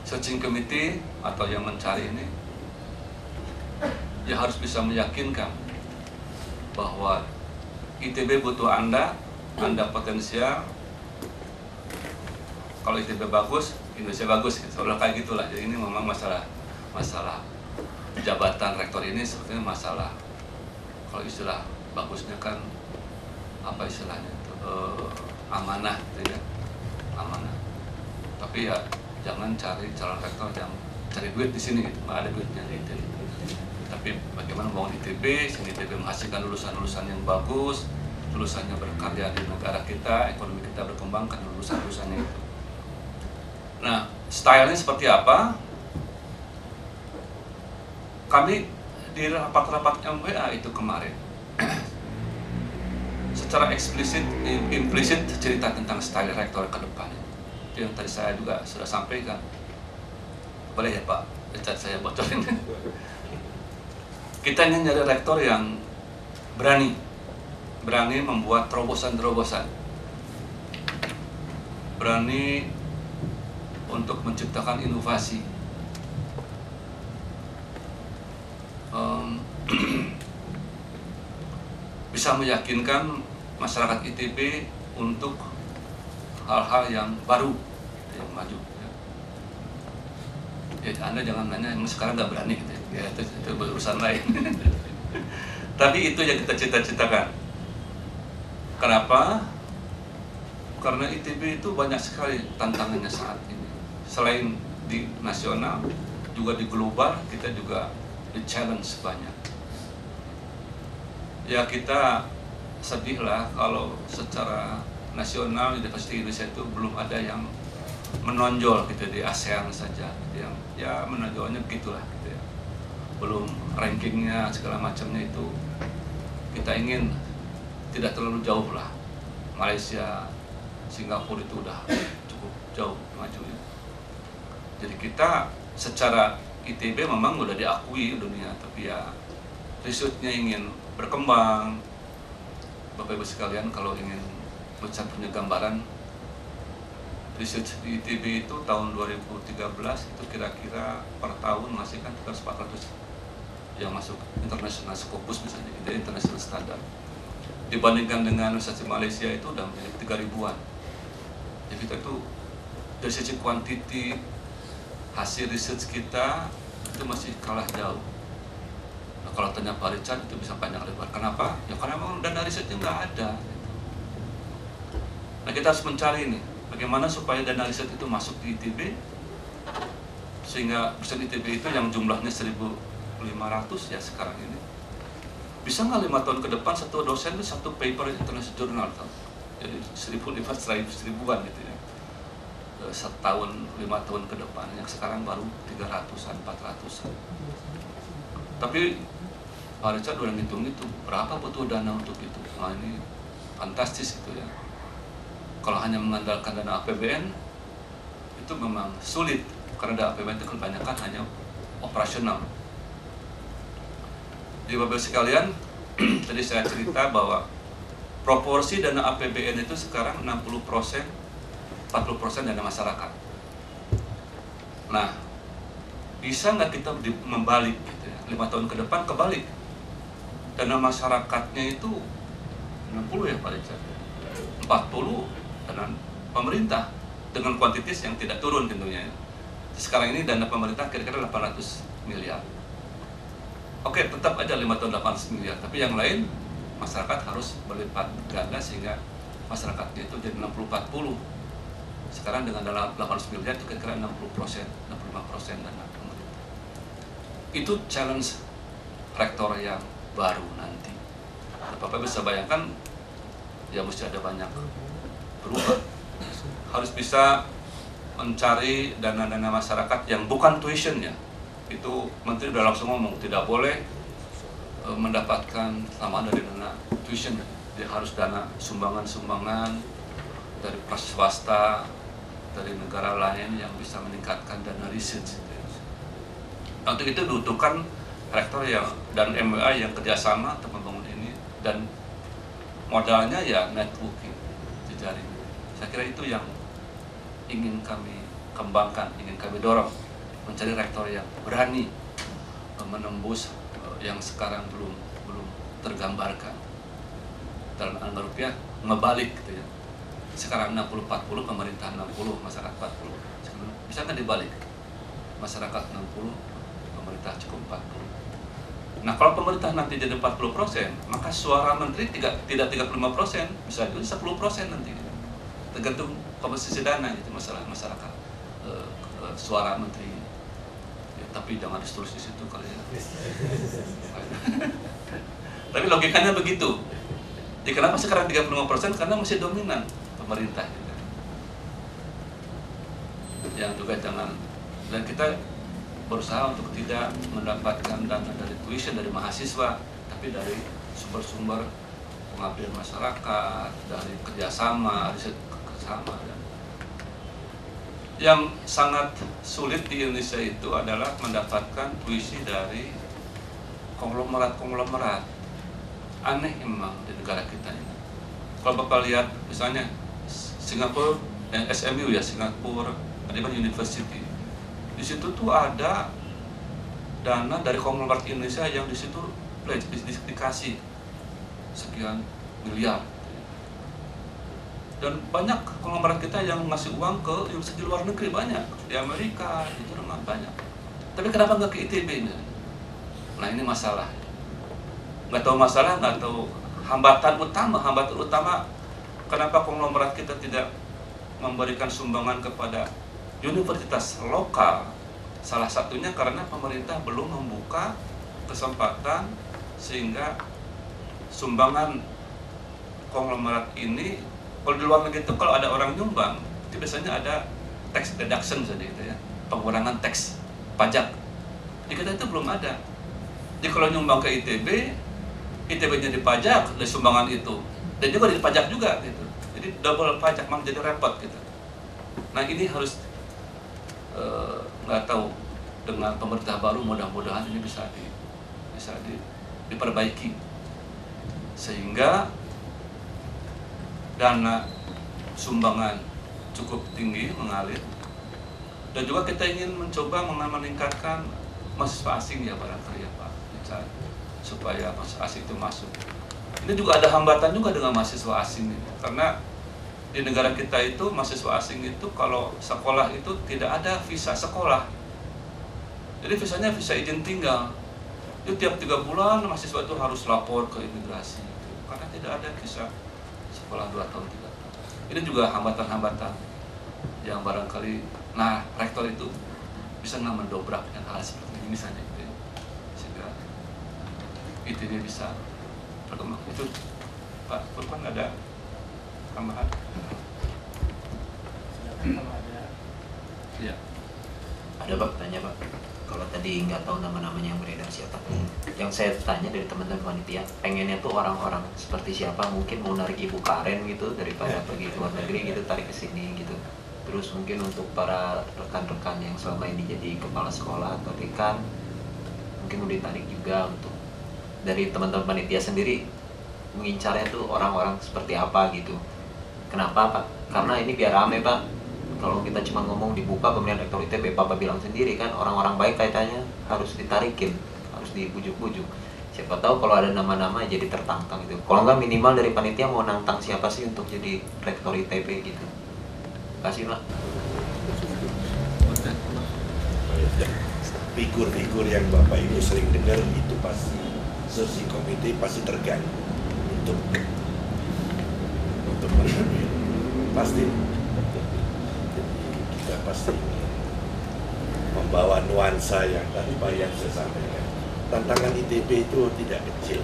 searching committee atau yang mencari ini ya harus bisa meyakinkan bahwa ITB butuh Anda potensial. Kalau ITB bagus, Indonesia bagus, seolah kayak gitulah. Jadi ini memang masalah jabatan rektor ini sebetulnya masalah, kalau istilah bagusnya kan apa istilahnya itu amanah gitu ya, amanah. Tapi ya jangan cari calon rektor yang cari duit di sini gitu, nggak ada duitnya di ITB. Tapi bagaimana membangun ITB, sehingga ITB menghasilkan lulusan-lulusan yang bagus, lulusannya berkarya di negara kita, ekonomi kita berkembang karena lulusan-lulusannya itu. Nah, stylenya seperti apa? Kami di rapat-rapat MWA itu kemarin secara eksplisit, implisit cerita tentang style rektor ke depan. Itu yang tadi saya juga sudah sampaikan. Boleh ya Pak, Richard saya bocorin. Kita ingin nyari rektor yang berani membuat terobosan-terobosan, berani untuk menciptakan inovasi. Bisa meyakinkan masyarakat ITB untuk hal-hal yang baru, yang maju. Ya, Anda jangan nanya, emang sekarang nggak berani gitu ya, itu urusan lain. Tapi itu yang kita cita-citakan. Kenapa? Karena ITB itu banyak sekali tantangannya saat ini. Selain di nasional, juga di global, kita juga di challenge banyak. Ya kita sedih lah kalau secara nasional Universitas Indonesia itu belum ada yang menonjol gitu di ASEAN saja, gitu, yang ya menonjolnya begitulah gitu ya. Belum rankingnya segala macamnya itu kita ingin tidak terlalu jauh lah. Malaysia, Singapura itu udah cukup jauh maju ya. Jadi kita secara ITB memang udah diakui dunia, tapi ya risetnya ingin berkembang. Bapak Ibu sekalian, kalau ingin bisa punya gambaran riset di ITB itu tahun 2013 itu kira-kira per tahun masih kan 400 yang masuk international Scopus misalnya, gitu, international standard. Dibandingkan dengan Universitas Malaysia itu udah menjadi 3.000-an. Jadi kita itu dari sisi kuantiti hasil riset kita itu masih kalah jauh. Nah, kalau tanya Pak Richard itu bisa panjang lebar. Kenapa? Ya karena memang dana risetnya nggak ada. Nah kita harus mencari nih, bagaimana supaya dana riset itu masuk di ITB, sehingga riset ITB itu yang jumlahnya 1.500 ya sekarang ini, bisa nggak 5 tahun ke depan satu dosen itu satu paper international journal, jadi 1.500-1.000-an gitu ya, setahun 5 tahun ke depan, yang sekarang baru 300-an, 400-an. Tapi Pak Richard udah ngitung itu berapa butuh dana untuk itu. Nah ini fantastis gitu ya. Kalau hanya mengandalkan dana APBN itu memang sulit, karena dana APBN itu kebanyakan hanya operasional. Jadi Bapak sekalian, tadi saya cerita bahwa proporsi dana APBN itu sekarang 60%, 40% dana masyarakat. Nah, bisa nggak kita membalik gitu ya, 5 tahun ke depan kebalik, dana masyarakatnya itu 60 ya Pak Richard, 40 dana pemerintah dengan kuantitas yang tidak turun tentunya. Sekarang ini dana pemerintah kira-kira 800 miliar. Oke, tetap aja 5 tahun 800 miliar, tapi yang lain masyarakat harus berlipat ganda sehingga masyarakatnya itu jadi 60-40. Sekarang dengan dana 800 miliar itu kira-kira 60%, 65% dana pemerintah. Itu challenge rektor yang baru nanti. Bapak bisa bayangkan, ya mesti ada banyak berubah. Harus bisa mencari dana-dana masyarakat yang bukan tuition ya. Itu Menteri udah langsung ngomong, tidak boleh mendapatkan tambahan dari dana tuition. Dia harus dana sumbangan-sumbangan dari swasta, dari negara lain yang bisa meningkatkan dana riset. Untuk itu dibutuhkan rektor yang dan MWA yang kerjasama untuk membangun ini, dan modalnya ya networking, jejaring. Saya kira itu yang ingin kami kembangkan, ingin kami dorong, mencari rektor yang berani menembus yang sekarang belum tergambarkan. Dalam anggaran rupiah ngebalik gitu ya. Sekarang 60-40, pemerintah 60, masyarakat 40. Sekarang bisa kan dibalik? Masyarakat 60, pemerintah cukup 40. Nah kalau pemerintah nanti jadi 40%, maka suara menteri tidak 35%, bisa jadi 10% nanti. Tergantung komposisi dana itu masalah masyarakat, suara menteri. Ya, tapi jangan terus di situ kali ya. Tapi logikanya begitu. Jadi kenapa sekarang 35%? Karena masih dominan pemerintah juga. Yang juga jangan, dan kita berusaha untuk tidak mendapatkan dana dari tuition dari mahasiswa, tapi dari sumber-sumber pengabdian masyarakat, dari kerjasama, riset kerjasama. Yang sangat sulit di Indonesia itu adalah mendapatkan tuisi dari konglomerat. Aneh emang di negara kita ini. Kalau Bapak lihat misalnya Singapura, SMU ya, Singapura Management University. Di situ tuh ada dana dari konglomerat Indonesia yang di situ dikasih sekian miliar. Dan banyak konglomerat kita yang ngasih uang ke universitas di luar negeri, banyak di Amerika, di Jerman banyak. Tapi kenapa nggak ke ITB? Nah ini masalah. Nggak tahu masalah, nggak tahu hambatan utama kenapa konglomerat kita tidak memberikan sumbangan kepada universitas lokal. Salah satunya karena pemerintah belum membuka kesempatan sehingga sumbangan konglomerat ini, kalau di luar negeri itu kalau ada orang nyumbang itu biasanya ada tax deduction saja gitu ya, pengurangan tax pajak. Di kita itu belum ada. Jadi kalau nyumbang ke ITB, ITB-nya dipajak dari sumbangan itu, dan juga dipajak juga gitu. Jadi double pajak, malah jadi repot gitu. Nah ini harus nggak tahu, dengan pemerintah baru mudah-mudahan ini bisa diperbaiki sehingga dana sumbangan cukup tinggi mengalir. Dan juga kita ingin mencoba meningkatkan mahasiswa asing ya barangkali ya Pak, supaya mahasiswa asing itu masuk. Ini juga ada hambatan juga dengan mahasiswa asing ini, karena di negara kita itu mahasiswa asing itu kalau sekolah itu tidak ada visa sekolah. Jadi visanya visa izin tinggal. Itu tiap 3 bulan mahasiswa itu harus lapor ke imigrasi gitu, karena tidak ada visa sekolah 2 tahun 3 tahun. Ini juga hambatan-hambatan yang barangkali, nah rektor itu bisa nggak mendobrak yang hal seperti ini saja gitu ya, sehingga ITB bisa berkembang. Itu Pak Furqan ada tambahan? Iya. Ada Pak, tanya Pak. Kalau tadi nggak tahu nama-namanya yang beredar siapa. Yang saya tanya dari teman-teman panitia, pengennya tuh orang-orang seperti siapa, mungkin mau narik Ibu Karen gitu daripada pergi ke luar negeri gitu, tarik ke sini gitu. Terus mungkin untuk para rekan-rekan yang selama ini jadi kepala sekolah atau dekan, mungkin mau ditarik juga untuk dari teman-teman panitia sendiri mengincarnya tuh orang-orang seperti apa gitu. Kenapa Pak? Karena ini biar rame Pak. Kalau kita cuma ngomong dibuka pemilihan rektor ITB, Bapak bilang sendiri kan orang-orang baik kaitannya harus ditarikin, harus dibujuk-bujuk. Siapa tahu kalau ada nama-nama jadi tertantang gitu. Kalau nggak minimal dari panitia mau nantang siapa sih untuk jadi rektor ITB gitu. Kasih Pak. Figur-figur yang Bapak Ibu sering dengar itu pasti sesi komite pasti terganggu untuk mengambil pasti. Kita pasti membawa nuansa yang tadi Pak yang saya sampaikan. Tantangan ITB itu tidak kecil,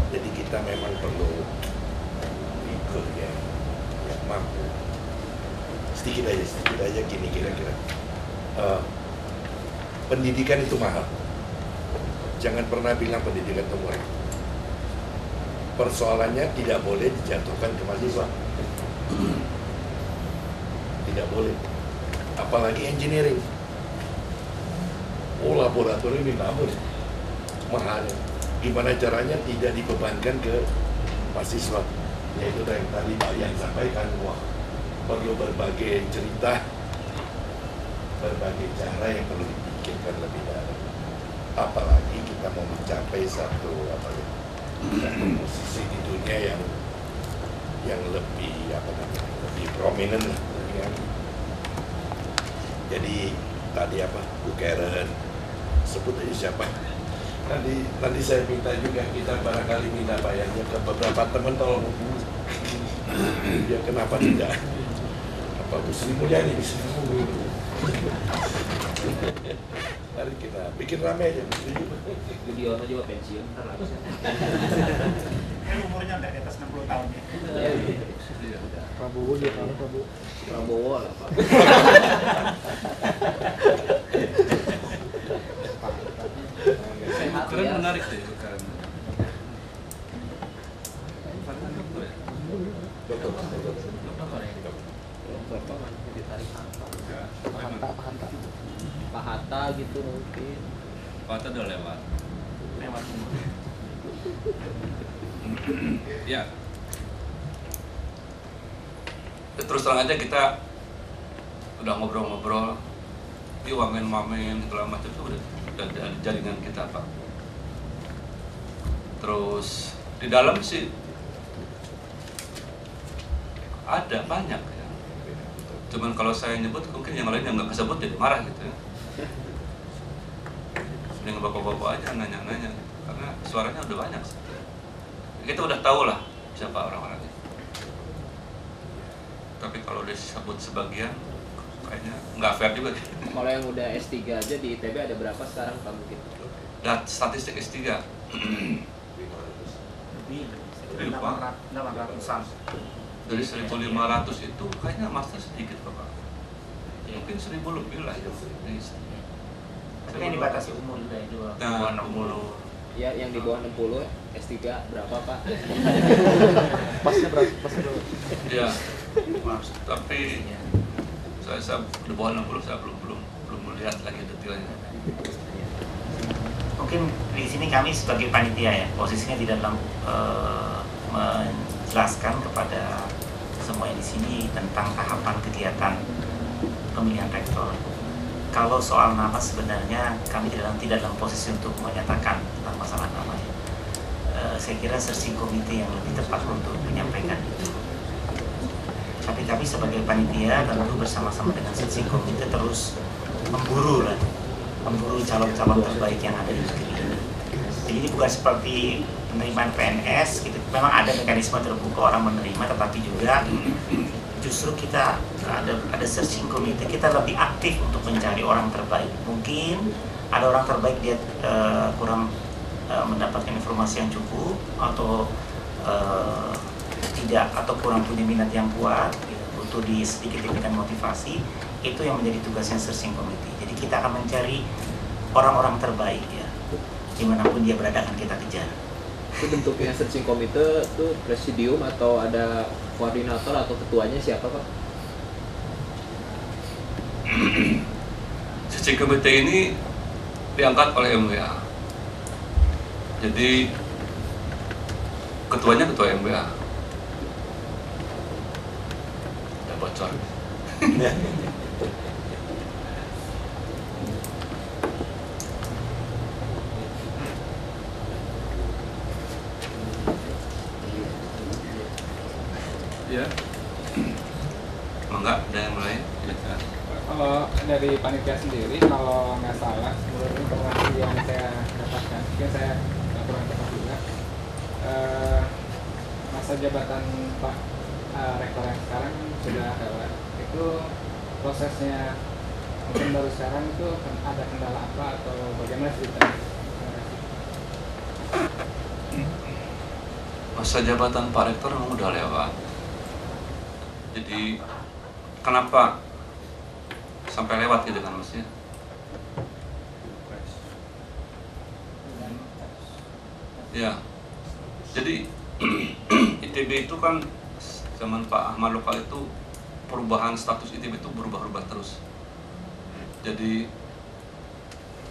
jadi kita memang perlu figur yang mampu. Sedikit aja gini kira-kira. Pendidikan itu mahal. Jangan pernah bilang pendidikan itu murah. Persoalannya tidak boleh dijatuhkan ke mahasiswa. Tidak boleh. Apalagi engineering. Oh, laboratorium ini nggak boleh. Mahal. Gimana caranya tidak dibebankan ke mahasiswa? Yaitu yang tadi Pak yang sampaikan, wah, perlu berbagai cerita, berbagai cara yang perlu dipikirkan lebih dalam. Apalagi kita mau mencapai satu posisi di dunia yang lebih lebih prominent lah. Jadi tadi Bu Karen sebut aja siapa. Nanti saya minta juga, kita barangkali minta bayarnya ke beberapa teman tolong hubungi. Ya kenapa tidak? Bu Sri Mulyani bisa hubungi. Mari kita bikin ramai aja. Budiono juga pensiun ntar lagi. Umurnya nggak di atas 60 tahun ya. Prabowo dia kalau Prabowo lah Pak. Keren menarik deh, keren. Pak Hatta gitu mungkin. Pak Hatta udah lewat. Ya. Terus terang aja kita udah ngobrol-ngobrol, di wamen-wamen segala macam itu udah ada jaringan kita Pak. Terus di dalam sih ada banyak ya. Cuman kalau saya nyebut mungkin yang lain yang nggak kesebut jadi marah gitu ya. Dengan bapak-bapak aja nanya-nanya karena suaranya udah banyak. Kita udah tahu lah siapa orang-orangnya. Tapi kalau disebut sebagian kayaknya nggak fair juga. Kalau yang udah S3 aja di ITB ada berapa sekarang Pak mungkin? Dan statistik S3 800-an. dari 1.500 itu kayaknya master sedikit Bapak. Mungkin 1.000 lebih lah ya. Tapi yang dibatasi umur juga itu. Nah, 60. Ya, yang di bawah 60 S3 berapa Pak? Pasnya berapa? Pasnya berapa? ya. Tapi saya di bawah 60 saya belum melihat lagi detailnya. Mungkin di sini kami sebagai panitia ya, posisinya di dalam menjelaskan kepada semua yang di sini tentang tahapan kegiatan pemilihan rektor. Kalau soal nama sebenarnya kami tidak dalam posisi untuk menyatakan tentang masalah nama ya. Saya kira searching committee yang lebih tepat untuk menyampaikan itu. Tapi kami sebagai panitia tentu bersama-sama dengan searching committee terus memburu calon-calon terbaik yang ada di negeri ini. Jadi ini bukan seperti penerimaan PNS gitu. Memang ada mekanisme terbuka orang menerima, tetapi juga justru kita ada searching committee, kita lebih aktif untuk mencari orang terbaik. Mungkin ada orang terbaik dia kurang mendapatkan informasi yang cukup atau tidak atau kurang punya minat yang kuat, gitu, butuh sedikit diberikan motivasi. Itu yang menjadi tugasnya searching committee. Jadi kita akan mencari orang-orang terbaik ya, dimanapun dia berada akan kita kejar. Itu bentuknya searching committee itu presidium atau ada koordinator atau ketuanya siapa Pak? Searching committee ini diangkat oleh MWA. Jadi ketuanya ketua MWA. Udah bocor. Ya. Enggak, ada yang lain? Ya. Kalau dari panitia sendiri, kalau nggak salah, menurut informasi yang saya dapatkan, mungkin saya nggak kurang tepat juga, masa jabatan Pak Rektor yang sekarang sudah lewat. Itu prosesnya mungkin baru sekarang itu ada kendala apa atau bagaimana ceritanya? Masa jabatan Pak Rektor memang udah lewat. Jadi kenapa sampai lewat gitu kan maksudnya? Ya, jadi ITB itu kan zaman Pak Ahmad Lokal itu perubahan status ITB itu berubah-ubah terus. Jadi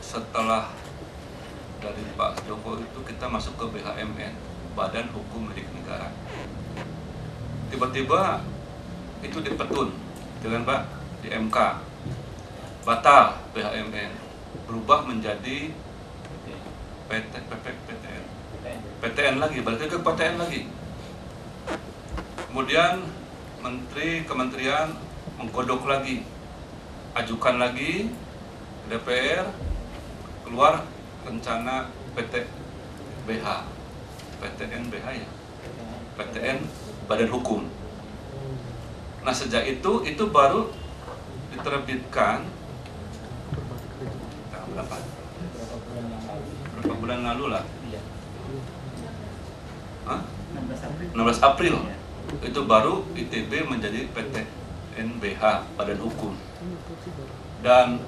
setelah dari Pak Joko itu kita masuk ke BHMN, Badan Hukum Milik Negara. Tiba-tiba itu dipetun dengan Pak di MK, batal BHMN, berubah menjadi PTN lagi, balik ke PTN lagi. Kemudian Menteri Kementerian menggodok lagi, ajukan lagi DPR, keluar rencana PTN BH ya, PTN Badan Hukum. Nah sejak itu baru diterbitkan berapa bulan lalu lah, 16 April itu baru ITB menjadi PTN BH Badan Hukum, dan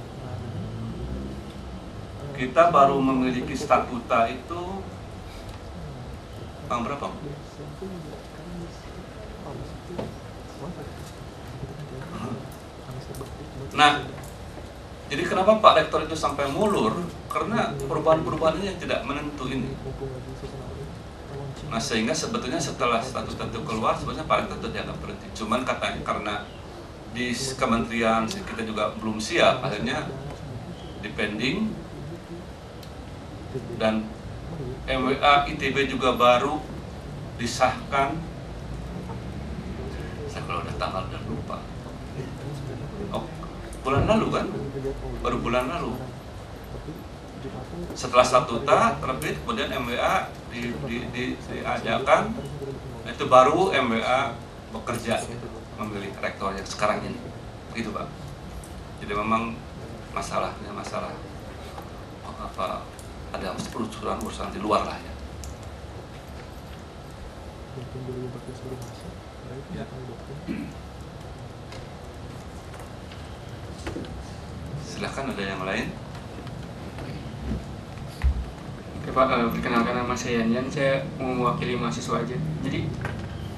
kita baru memiliki statuta itu tahun berapa? Nah, jadi kenapa Pak Rektor itu sampai mulur? Karena perubahan-perubahan ini yang tidak menentu ini. Nah, sehingga sebetulnya setelah statuta itu keluar, sebenarnya Pak Rektor itu dianggap berhenti. Cuman katanya karena di kementerian kita juga belum siap, akhirnya dipending, dan MWA ITB juga baru disahkan. Saya kalau tanggal dan lupa. Oh, bulan lalu kan? Baru bulan lalu. Setelah statuta terbit, kemudian MWA diadakan, itu baru MWA bekerja gitu, memilih rektor yang sekarang ini, begitu Pak. Jadi memang masalahnya masalah apa, ada urusan di luar lah ya. Silahkan, ada yang lain? Oke Pak, perkenalkan nama saya Yanyan, saya mewakili mahasiswa aja. Jadi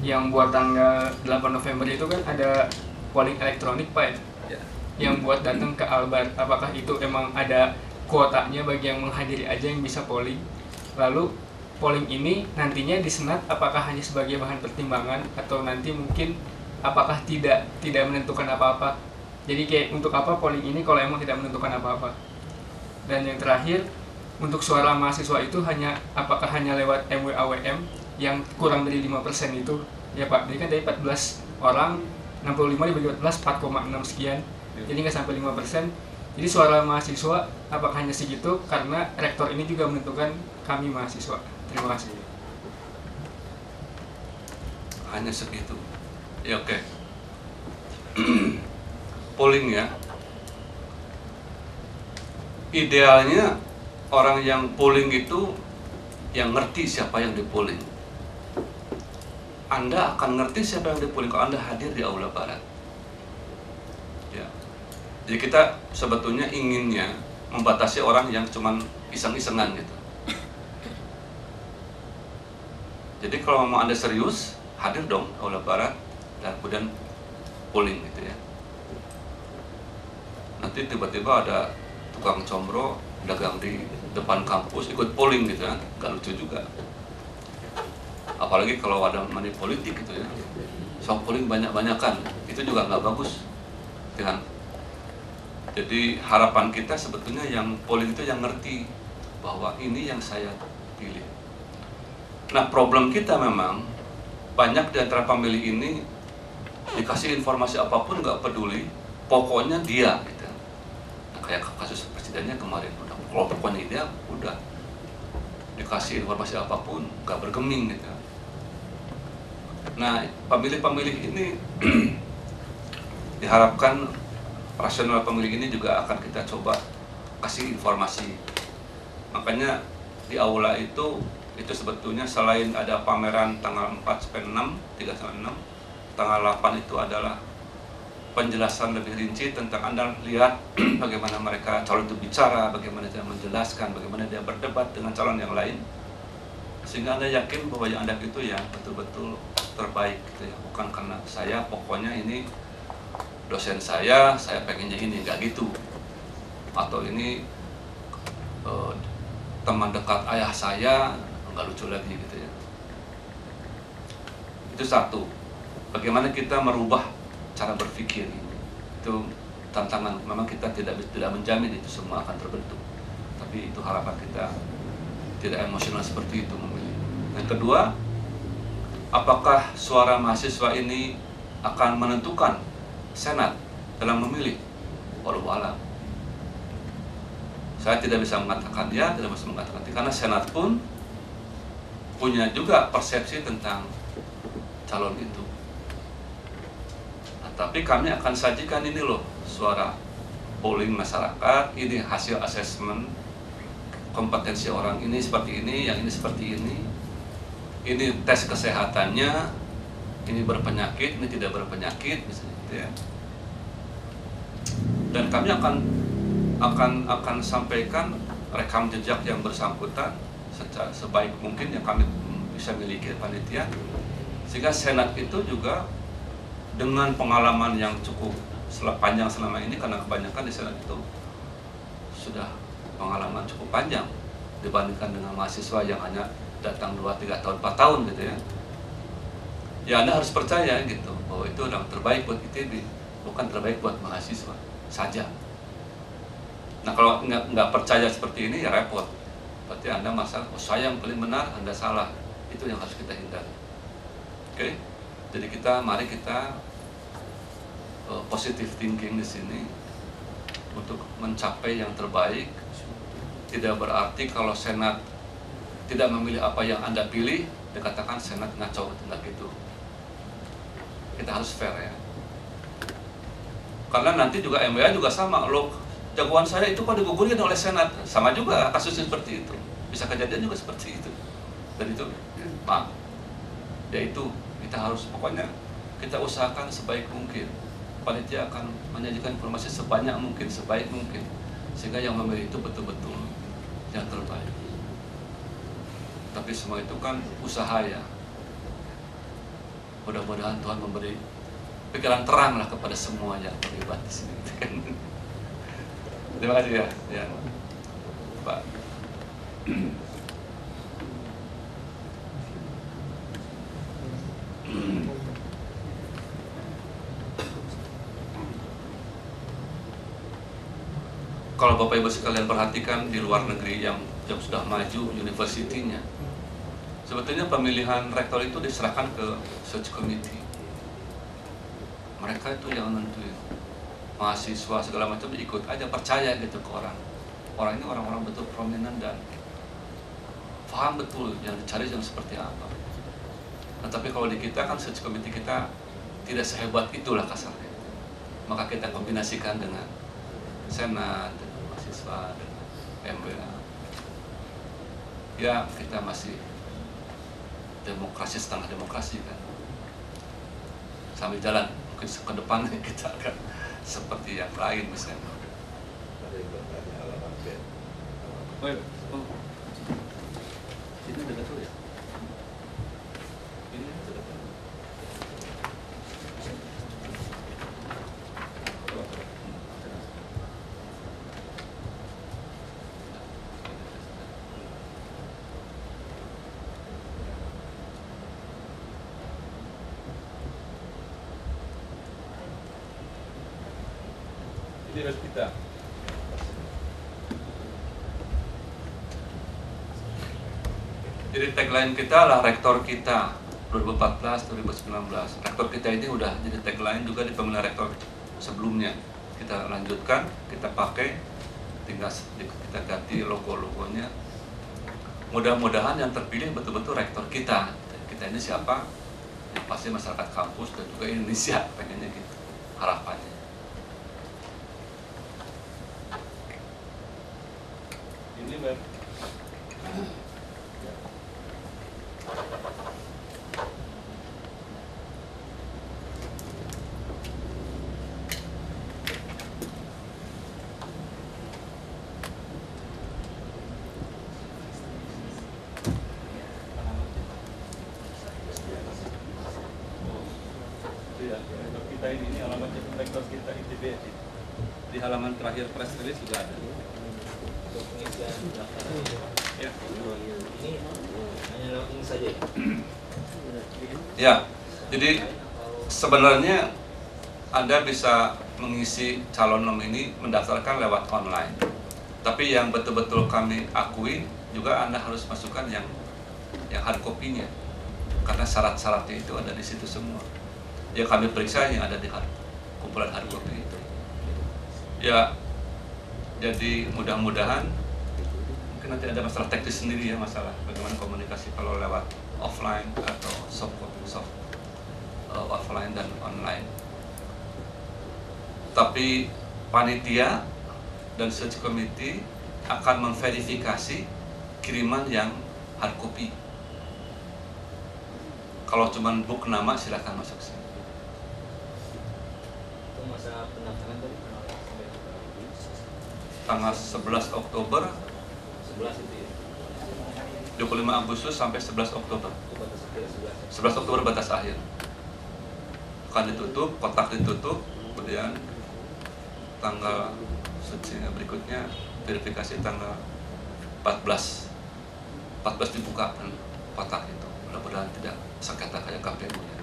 yang buat tanggal 8 November itu kan ada polling elektronik Pak ya? Yang buat datang ke Albar, apakah itu emang ada kuotanya bagi yang menghadiri aja yang bisa polling? Lalu polling ini nantinya di Senat apakah hanya sebagai bahan pertimbangan atau nanti mungkin apakah tidak menentukan apa-apa? Jadi kayak untuk apa polling ini kalau emang tidak menentukan apa-apa? Dan yang terakhir, untuk suara mahasiswa itu apakah hanya lewat MWAWM yang kurang dari 5% itu ya Pak? Jadi kan dari 14 orang 65 dibagi 14 4,6 sekian, jadi nggak sampai 5%. Jadi suara mahasiswa apakah hanya segitu? Karena rektor ini juga menentukan kami mahasiswa. Terima kasih. Hanya segitu. Ya oke. Polling ya. Idealnya orang yang polling itu yang ngerti siapa yang dipolling. Anda akan ngerti siapa yang dipolling kalau Anda hadir di Aula Barat. Ya. Jadi kita sebetulnya inginnya membatasi orang yang cuman iseng-isengan gitu. Jadi kalau mau Anda serius, hadir dong Aula Barat dan kemudian polling gitu ya. Nanti tiba-tiba ada tukang combro dagang di depan kampus ikut polling gitu ya, nggak lucu juga. Apalagi kalau ada money politik gitu ya, sok polling banyak-banyakan, itu juga nggak bagus, kan? Jadi harapan kita sebetulnya yang polling itu yang ngerti bahwa ini yang saya pilih. Nah problem kita memang banyak di antara pemilih ini dikasih informasi apapun nggak peduli, pokoknya dia gitu. Nah, kayak kasus presidennya kemarin, kalau pokoknya dia udah dikasih informasi apapun nggak bergeming gitu. Nah pemilih-pemilih ini diharapkan rasional pemilih ini juga akan kita coba kasih informasi. Makanya di aula itu sebetulnya selain ada pameran tanggal 4-6, 3-6, tanggal 8 itu adalah penjelasan lebih rinci tentang Anda lihat bagaimana mereka calon itu bicara, bagaimana dia menjelaskan, bagaimana dia berdebat dengan calon yang lain, sehingga Anda yakin bahwa yang Anda itu ya betul-betul terbaik gitu ya, bukan karena saya pokoknya ini dosen saya pengennya ini, nggak gitu, atau ini teman dekat ayah saya, nggak lucu lagi gitu ya. Itu satu, bagaimana kita merubah cara berpikir ini. Itu tantangan, memang kita tidak menjamin itu semua akan terbentuk, tapi itu harapan kita, tidak emosional seperti itu memilih. Yang kedua, apakah suara mahasiswa ini akan menentukan Senat dalam memilih? Walau alam, saya tidak bisa mengatakan ya, tidak bisa mengatakan tidak, karena Senat pun punya juga persepsi tentang calon itu. Nah, tapi kami akan sajikan ini loh, suara polling masyarakat, ini hasil asesmen kompetensi orang ini seperti ini, yang ini seperti ini tes kesehatannya, ini berpenyakit, ini tidak berpenyakit, misalnya gitu ya. Dan kami akan sampaikan rekam jejak yang bersangkutan sebaik mungkin yang kami bisa miliki panitia, sehingga Senat itu juga dengan pengalaman yang cukup panjang selama ini, karena kebanyakan di Senat itu sudah pengalaman cukup panjang dibandingkan dengan mahasiswa yang hanya datang 2, 3 tahun, 4 tahun gitu ya. Ya Anda harus percaya gitu bahwa itu yang terbaik buat ITB, bukan terbaik buat mahasiswa saja. Nah kalau nggak percaya seperti ini ya repot. Berarti Anda masalah, oh saya yang paling benar, Anda salah. Itu yang harus kita hindari. Oke? Jadi mari kita positive thinking di sini untuk mencapai yang terbaik. Tidak berarti kalau Senat tidak memilih apa yang Anda pilih, dikatakan Senat ngaco, tidak gitu. Kita harus fair ya. Karena nanti juga MBA juga sama, loh jagoan saya itu kok digugurkan oleh Senat, sama juga kasusnya seperti itu. Bisa kejadian juga seperti itu. Dan itu, maaf, yaitu kita harus pokoknya kita usahakan sebaik mungkin. Panitia akan menyajikan informasi sebanyak mungkin, sebaik mungkin, sehingga yang memilih itu betul-betul yang terbaik. Tapi semua itu kan usaha ya. Mudah-mudahan Tuhan memberi pikiran terang lah kepada semua yang terlibat di sini. Terima kasih ya, Pak. Kalau Bapak Ibu sekalian perhatikan di luar negeri yang sudah maju universitinya, sebetulnya pemilihan rektor itu diserahkan ke search committee. Mereka itu yang nentuin. Mahasiswa segala macam ikut aja, percaya gitu ke orang. Orang ini orang-orang betul prominent dan paham betul yang dicari yang seperti apa. Nah, tapi kalau di kita kan search committee kita tidak sehebat itulah kasarnya. Maka kita kombinasikan dengan Senat, dengan mahasiswa, dengan MBA. Ya, kita masih demokrasi setengah demokrasi kan. Sambil jalan, mungkin ke depan kita akan seperti yang lain misalnya. Ini dekat dulu ya. Ini dekat dulu. Ini harus kita. Jadi tagline kita lah rektor kita 2014-2019. Rektor kita ini udah jadi tagline juga di pemilihan rektor sebelumnya. Kita lanjutkan, kita pakai, tinggal kita ganti logo-logonya. Mudah-mudahan yang terpilih betul-betul rektor kita. Kita ini siapa? Yang pasti masyarakat kampus dan juga Indonesia, pengennya gitu, harapannya. Ini Mbak. Kita ini alamatnya rektor kita ITB di halaman terakhir press release juga ada. Ya. Ini hanya login saja. Ya, jadi sebenarnya Anda bisa mengisi calon nomini mendaftarkan lewat online. Tapi yang betul-betul kami akui juga Anda harus masukkan yang hard copy-nya. Karena syarat-syaratnya itu ada di situ semua. Ya kami periksa yang ada di kumpulan hard copy itu. Ya, jadi mudah-mudahan mungkin nanti ada masalah teknis sendiri ya, masalah bagaimana komunikasi kalau lewat offline atau offline dan online. Tapi panitia dan search committee akan memverifikasi kiriman yang hard copy. Kalau cuma book nama silakan masuk sini. Itu masa pendaftaran tadi Tanggal 11 Oktober 11 itu ya. 25 Agustus sampai 11 Oktober. 11 Oktober batas akhir. Akan ditutup, kotak ditutup, kemudian tanggal berikutnya verifikasi tanggal 14 dibuka kotak itu. Mudah-mudahan tidak sengketa kayak KPU ya.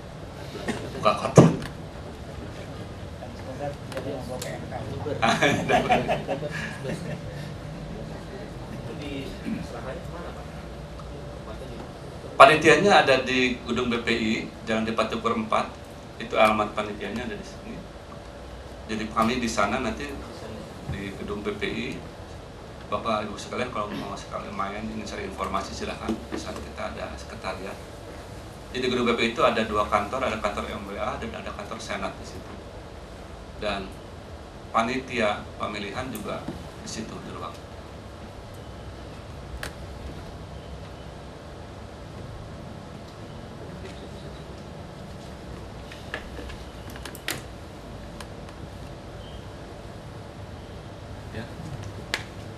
Buka kotak. Panitianya ada di gedung BPI, Jalan Dipati Kur 4. Itu alamat panitianya ada di sini. Jadi kami di sana nanti di gedung PPI, Bapak Ibu sekalian kalau mau sekalian main ingin cari informasi silahkan. Di sana kita ada sekretariat. Jadi gedung PPI itu ada 2 kantor, ada kantor MWA dan ada kantor Senat di situ. Dan panitia pemilihan juga di situ di ruang. Ya.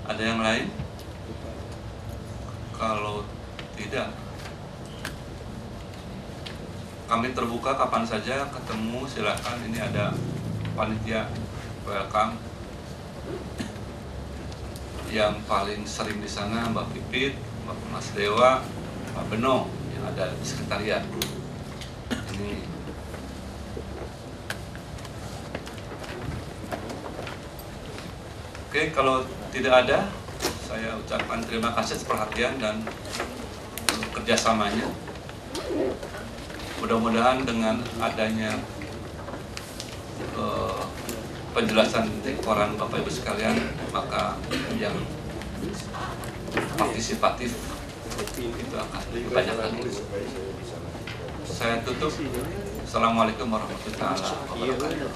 Ada yang lain? Kalau tidak, kami terbuka kapan saja ketemu, silakan. Ini ada panitia welcome yang paling sering di sana, Mbak Pipit, Mbak Mas Dewa, Pak Beno yang ada di sekretariat. Ini oke, kalau tidak ada, saya ucapkan terima kasih atas perhatian dan kerjasamanya. Mudah-mudahan dengan adanya penjelasan di koran Bapak Ibu sekalian, maka yang partisipatif itu akan lebih banyak lagi. Saya tutup. Assalamualaikum warahmatullahi wabarakatuh.